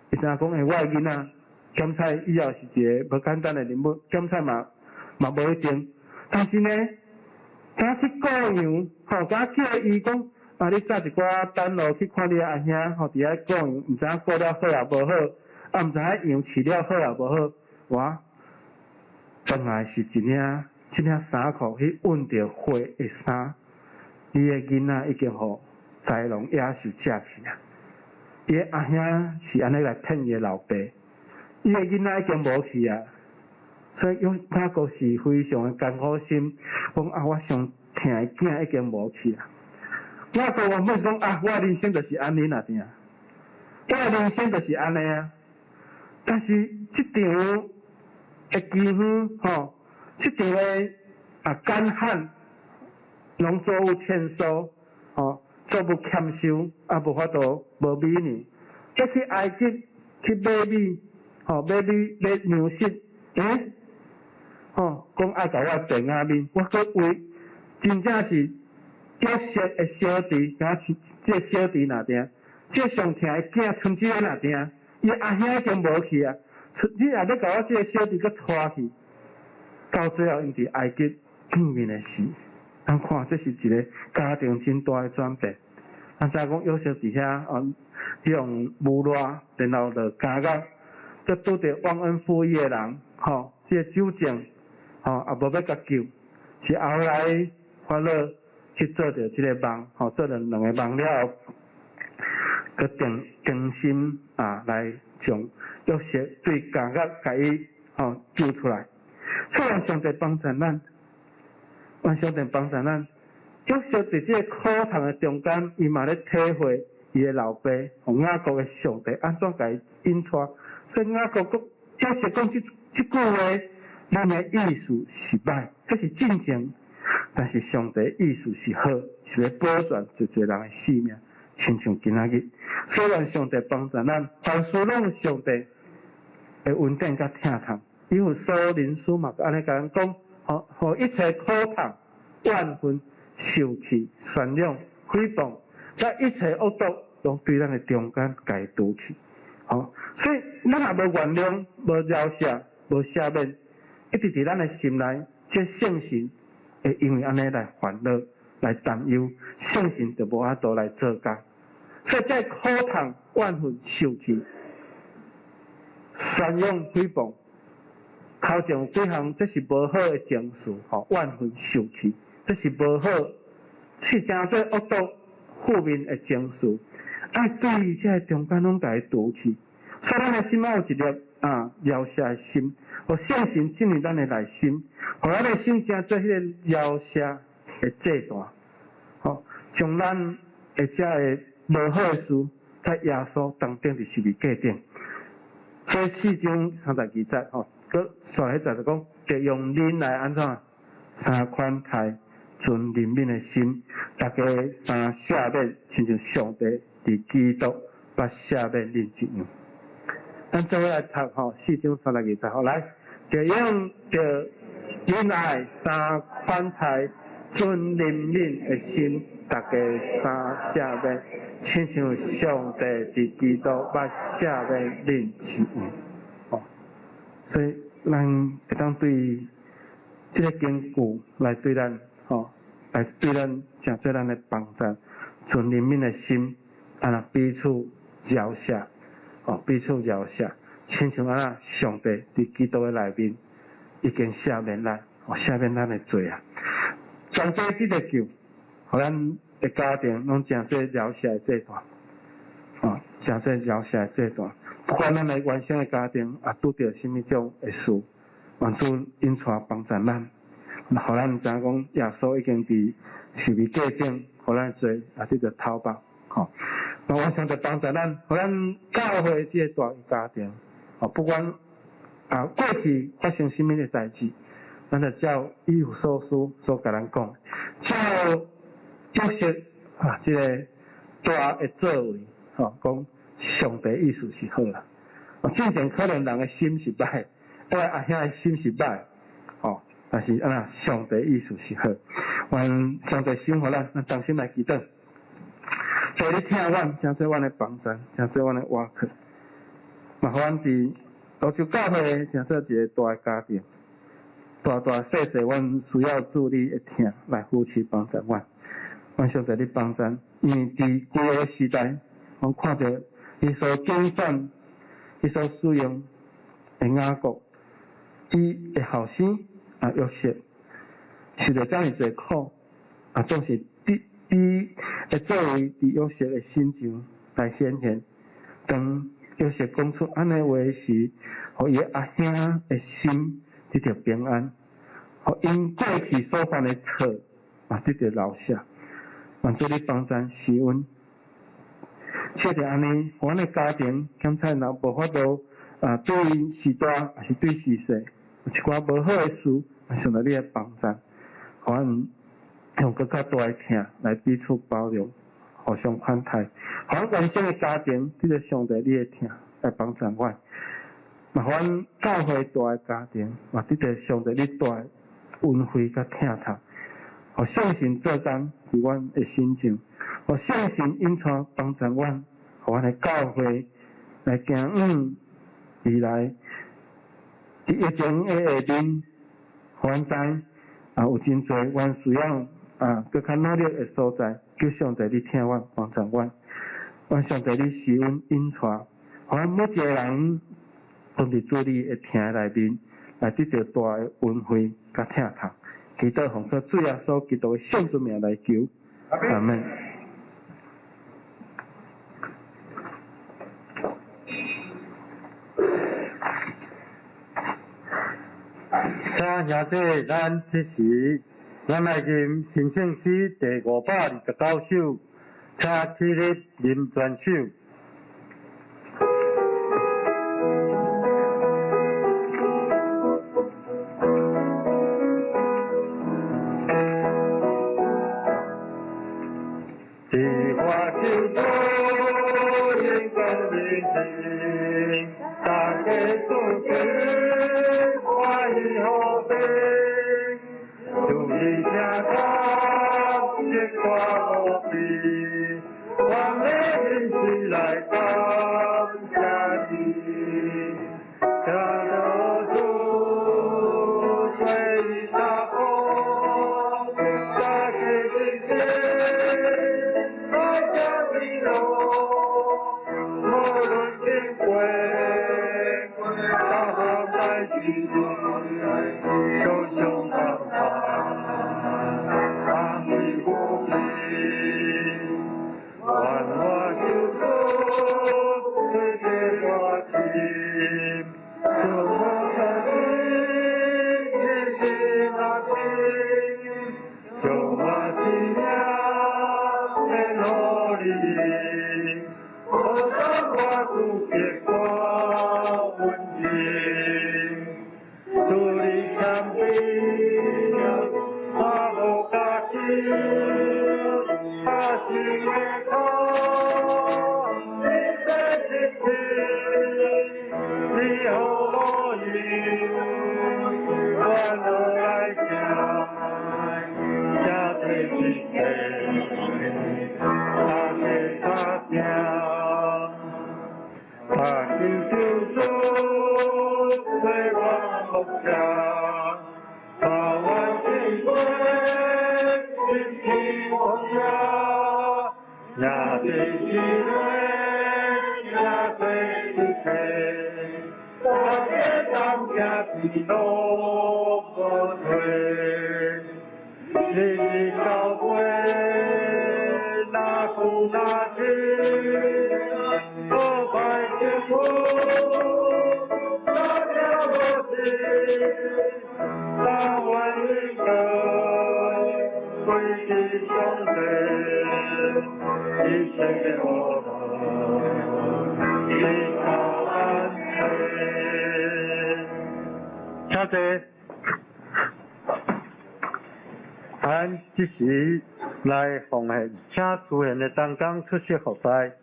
会知影讲，我的囡仔检菜以后是一个无简单的人物，检菜嘛无一定。但是呢，敢去顾羊，敢叫伊讲，你早一寡等落去看你的阿兄，伫遐顾羊，毋知影顾了好也无好，毋知影羊饲了好也无好，哇！本来是一领衫裤，去运着花的衫，伊的囡仔已经互豺狼野兽食去啊！伊的阿兄是安尼来骗伊的老爸，伊的囡仔已经无去啊！所以雅各是非常的艰苦心，讲我上疼的囝已经无去啊！雅各原本是讲我的人生就是安尼啦，定，我的人生就是安尼啊！但是即场的饥荒，即场的干旱，农作物欠收，作物欠收，无法度无米呢。再去埃及去买米，买粮食，讲爱甲我订仔面，我搁为真正是约瑟的小弟，即个小弟若定，即个上疼的囝春节若定，伊阿兄已经无去啊。你也要甲我即个小弟搁带去，到最后因伫埃及见面的事，咱看这是一个家庭真大的转变。咱知讲约瑟伫遐用无赖，然后就加到，搁拄着忘恩负义的人，即个酒政，也无要甲救，是后来法老去做着即个梦，做了两个梦了后，搁定心来将约瑟对家甲伊救出来。虽然上帝帮助咱，上帝帮助咱，约瑟伫即个苦痛的中间，伊嘛咧体会伊的老爸雅各的上帝安怎甲伊引带。所以雅各约瑟讲即句话，咱的意思是歹，这是正经，但是上帝的意思是好，是要保全一个人的性命。亲像今仔日，虽然上帝帮助咱，凡事拢有上帝的恩典甲疼痛。伊有所人书嘛，安尼甲咱讲，互一切苦痛、怨恨、受气、宣扬、诽谤，甲一切恶毒，拢对咱的中间甲伊除去。所以咱也无原谅、无饶恕、无赦免，一直伫咱的心内，这圣神会因为安尼来烦恼、来担忧，圣神就无法度来做工。所以这苦痛、怨恨、受气、宣扬、诽谤。头前有几项，这是无好的情绪，怨恨、受气，这是无好，是真做恶毒、负面的情绪。爱对这中间拢甲伊除去，所以咱的心要有一粒饶赦的心，互圣神进入咱的内心，互咱的心正做迄个饶赦的祭坛，将咱的这个无好的事，在耶稣当中伫十字架顶。所以4章32节，搁续迄节就讲，着用恁来安怎三款待存怜悯的心，大家三赦免，亲像上帝伫基督捌赦免恁一样。咱做伙来读4章32节，来，着用着恁爱三款待存怜悯的心，大家三赦免，亲像上帝伫基督捌赦免恁一样。所以，咱会当对这个经句来对咱，来对咱诚做咱的帮助，存怜悯的心，彼此饶赦，彼此饶恕，亲像安上帝伫基督的内面已经赦免咱，赦免咱的罪啊！全家得着救，互咱的家庭拢诚做饶恕的这段，诚做饶恕的这段。不管咱的原生的家庭拄着什么种的事，愿主引带帮助咱，互咱知影讲耶稣已经伫十字架顶，互咱的罪得着讨报。那我想着帮助咱，互咱教会这个大家庭，不管过去发生什么的代志，咱就照以弗所书所甲咱讲，照约瑟这个大的作为，讲上帝意思是好啦。之前可能人的心是歹，阿兄的心是歹，但是上帝意思是好。愿上帝赏互咱同心来祈祷。在你听阮，诚做阮的帮助，诚做阮的瓦克。嘛，互阮伫罗州教会，诚做一个大的家庭，大大细细，阮需要助力的听来扶持帮助阮。阮上帝你帮助，因为伫旧个时代，阮看到伊所经选、伊所使用的雅各，伊的后生约瑟，受着遮尔侪苦，总是伊会作为伫约瑟的心情来显现。当约瑟讲出安尼话时，互伊阿兄的心得着平安，互因过去所犯的错得着饶赦。愿主你帮助施恩。确着安尼，阮的家庭检菜若无法度对时大还是对时细，有一寡无好的事，想到你的帮助，互阮用更较大的疼来彼此包容，互相款待。互阮原生的家庭，得着上帝你的疼来帮助阮。嘛，互阮教会大的家庭，嘛得着上帝你大的恩惠甲疼痛，互相信做工伫阮的心境。我相信因带帮助阮，互阮的教会来行未来。伫疫情的下面，互阮知有真侪阮需要更较努力的所在，求上帝你听阮帮助阮，愿上帝你施恩引带，互阮每一个人都伫主你的听内面，来得到大的恩惠甲疼痛。祈祷奉靠主耶稣基督的圣主名来求，阿门。请兄弟，咱这时咱来吟神圣诗第529首，请起立吟全首。地花秋风，人间人情，大家苏醒，欢喜好悲，祝你家家结quả无比，万美人世来到家里，家头主随大风，大家人间。无论天贵，大好在心，胸胸放安慰不平，万我救赎，世界我情，祝我的心日日那心，祝我心了的努力。我生活主结果温馨，主你强兵，他无家己，他心的痛，你生一天，你好我应，我路来行，家最是地，他的沙条。他救主，随我梦想，把我的归，心平风雅，也的心内，也最别当家的路不退，日日高贵那苦那辛，我拜天父，大家我心，大万一个归的兄弟，一生的我们。请坐，咱即时来奉献，请出现的同工出席服侍。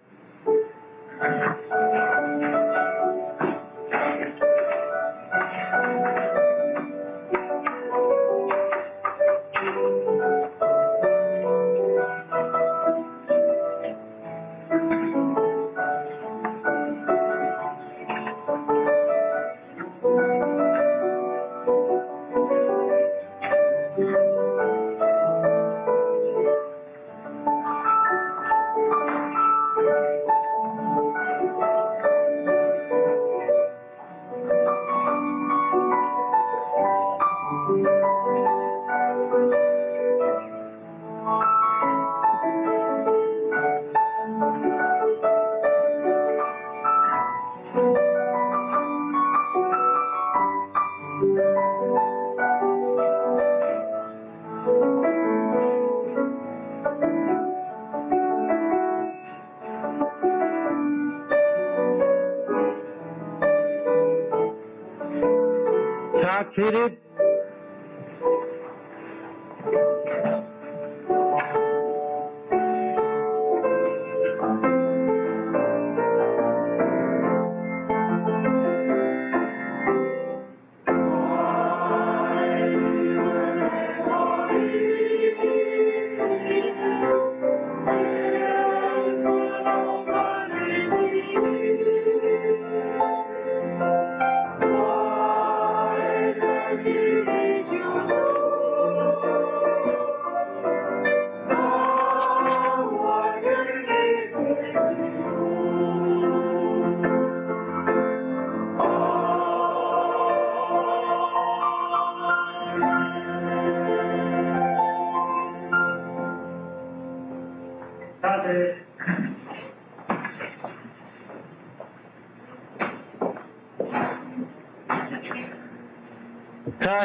起立。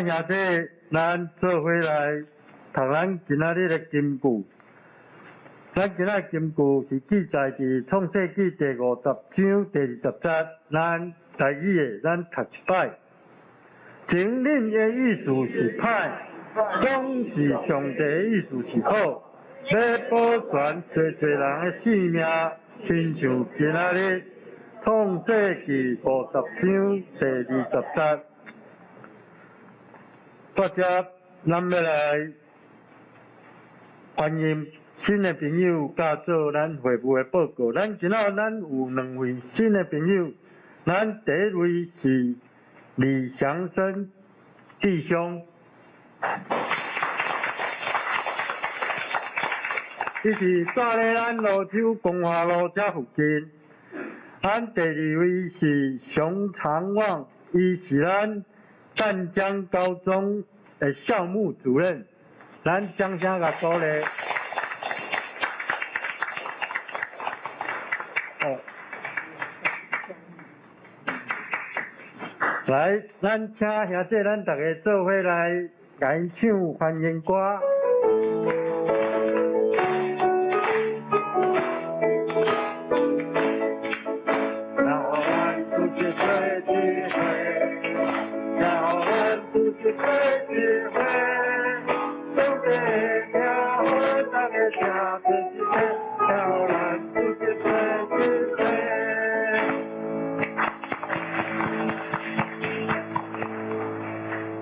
兄弟，咱做伙来读咱今仔日的金句。咱今仔金句是记载伫创世纪第50章第20节。咱台语的，咱读一摆。情恁的意思是歹，总是上帝的意思是好。要保全侪侪人的性命，亲像今仔日创世纪50章第20节。大家，咱要来欢迎新的朋友加做咱会务的报告。咱今仔咱有2位新的朋友，咱第一位是李祥生弟兄，伊是住咧咱泸州光华路遮附近。咱第2位是熊长旺，伊是咱淡江高中的校务主任，咱掌声甲鼓励。来，咱请兄弟，咱大家做伙来演唱欢迎歌。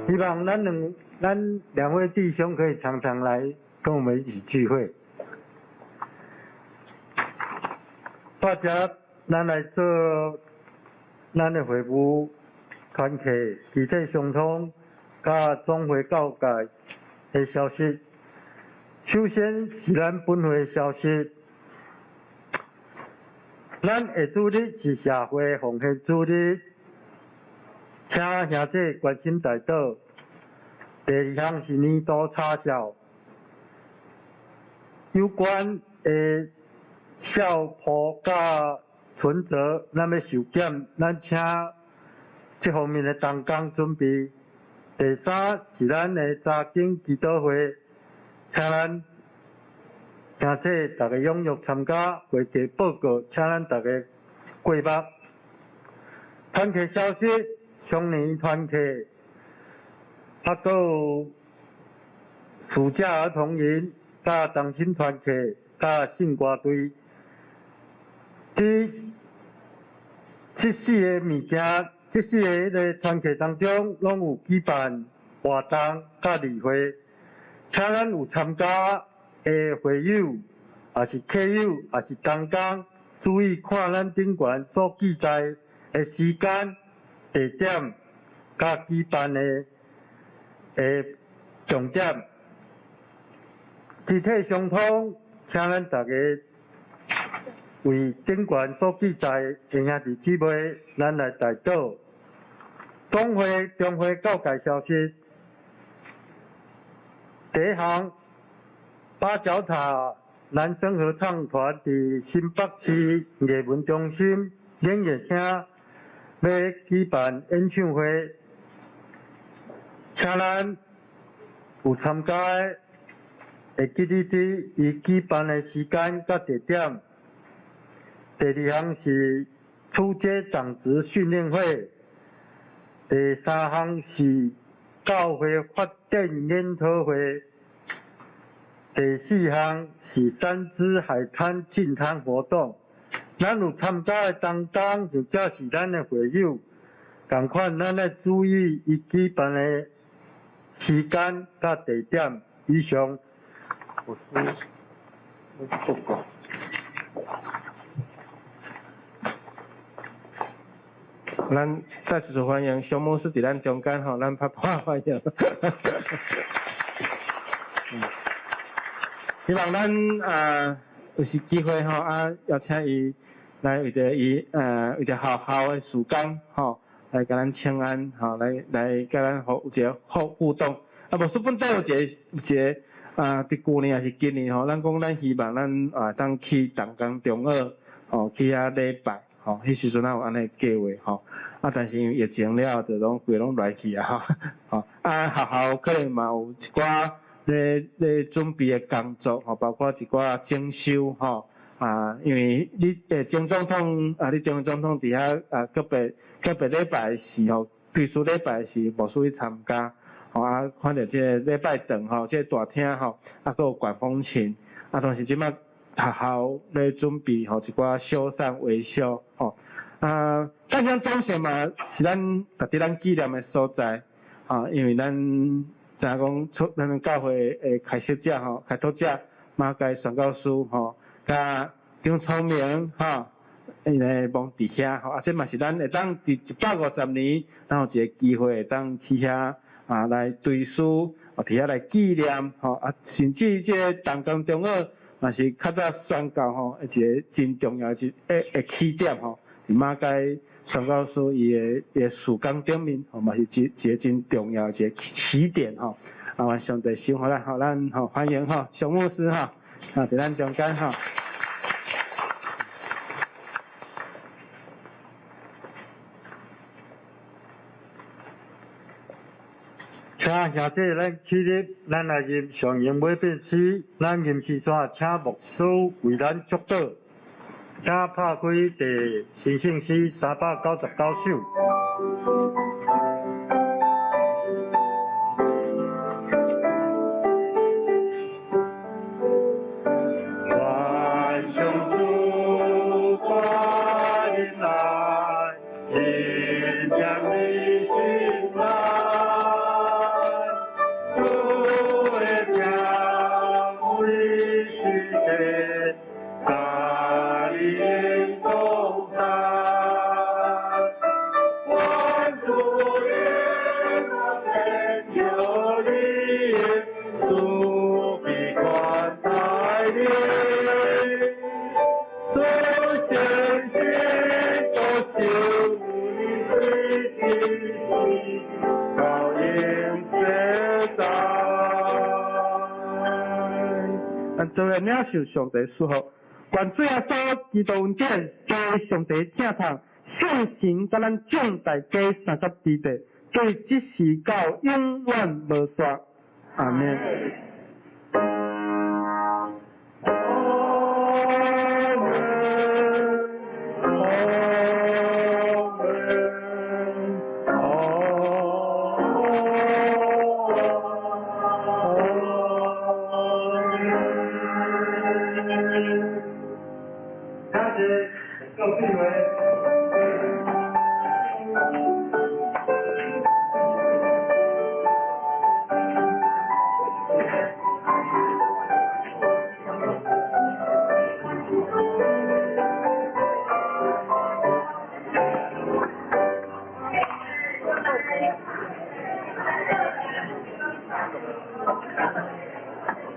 希望咱两位弟兄可以常常来跟我们一起聚会。大家，咱来做咱的会务团契具体相通，甲总会教界的消息。首先是咱本会消息，咱下主日是社会奉献主日。请兄弟关心大岛。第二项是年度查校，有关的校谱甲存折，咱要受检，咱请这方面的同工准备。第三是咱的查经祈祷会，请咱兄弟大家踊跃参加，会期报告，请咱大家过目。团契消息，双年团契，还佫有暑假儿童营、甲同心团契、甲信歌队，伫这4个物件。这4个团契当中，拢有举办活动甲例会，请咱有参加的会友，也是客友，也是同工，注意看咱顶悬所记载的时间、地点，甲举办的重点。具体相通，请咱大家为顶悬所记载的兄弟姊妹，咱来代祷。中会告解消息，第一项，八角塔男生合唱团伫新北市艺文中心演艺厅要举办演唱会，请咱有参加的会记伫伊举办的时间甲地点。第二项是初阶长职训练会。第三项是教会发展研讨会，第四项是三芝海滩净滩活动。咱有参加的同工，或者是咱的会友，同款咱要注意伊举办的时间甲地点。以上，咱再次欢迎熊牧师伫咱中间吼，咱拍拍欢迎。希望咱有时机会吼邀请伊来为着为着好的时间吼，来甲咱请安吼，来甲咱有一个好互动。无说本在有一个伫旧年还是今年吼，咱讲咱希望咱当去同工中学吼去遐礼拜。吼，迄时阵咱有安尼计划吼，但是因为疫情了，就拢规拢来去啊吼，学校可能嘛有一寡咧准备的工作吼，包括一寡整修吼，因为你前总统你中央总统伫遐个别礼拜是吼，必须礼拜是无属于参加，吼看到即个礼拜堂吼，即个大厅吼，佫有管风琴，但是即摆。学校咧准备吼一寡修缮维修吼，淡江中学嘛是咱伫咱纪念的所在，因为咱知影讲咱教会的开设者吼、开拓者马介宣教师吼，甲张聪明吼，因为望伫遐吼，这嘛是咱会当伫150年，咱有一个机会会当去遐来追思，伫遐来纪念吼，甚至即个同工中学。嘛是较早宣教吼，一个真重要一个起点吼，伫马街宣教师伊的事工顶面吼，嘛是一个真重要一个起点吼。愿上帝赏互咱吼，咱吼欢迎吼熊牧师吼，伫咱中间吼。请兄弟咱起立，咱来入上营尾变时，咱吟诗山请牧师为咱祝祷，请拍开第新圣诗399首。高音世代。咱做个领受上帝赐福，愿最后所基督恩典，在上帝正堂，圣神甲咱众大家30之地，对即时到永远无衰。阿门。感谢各位。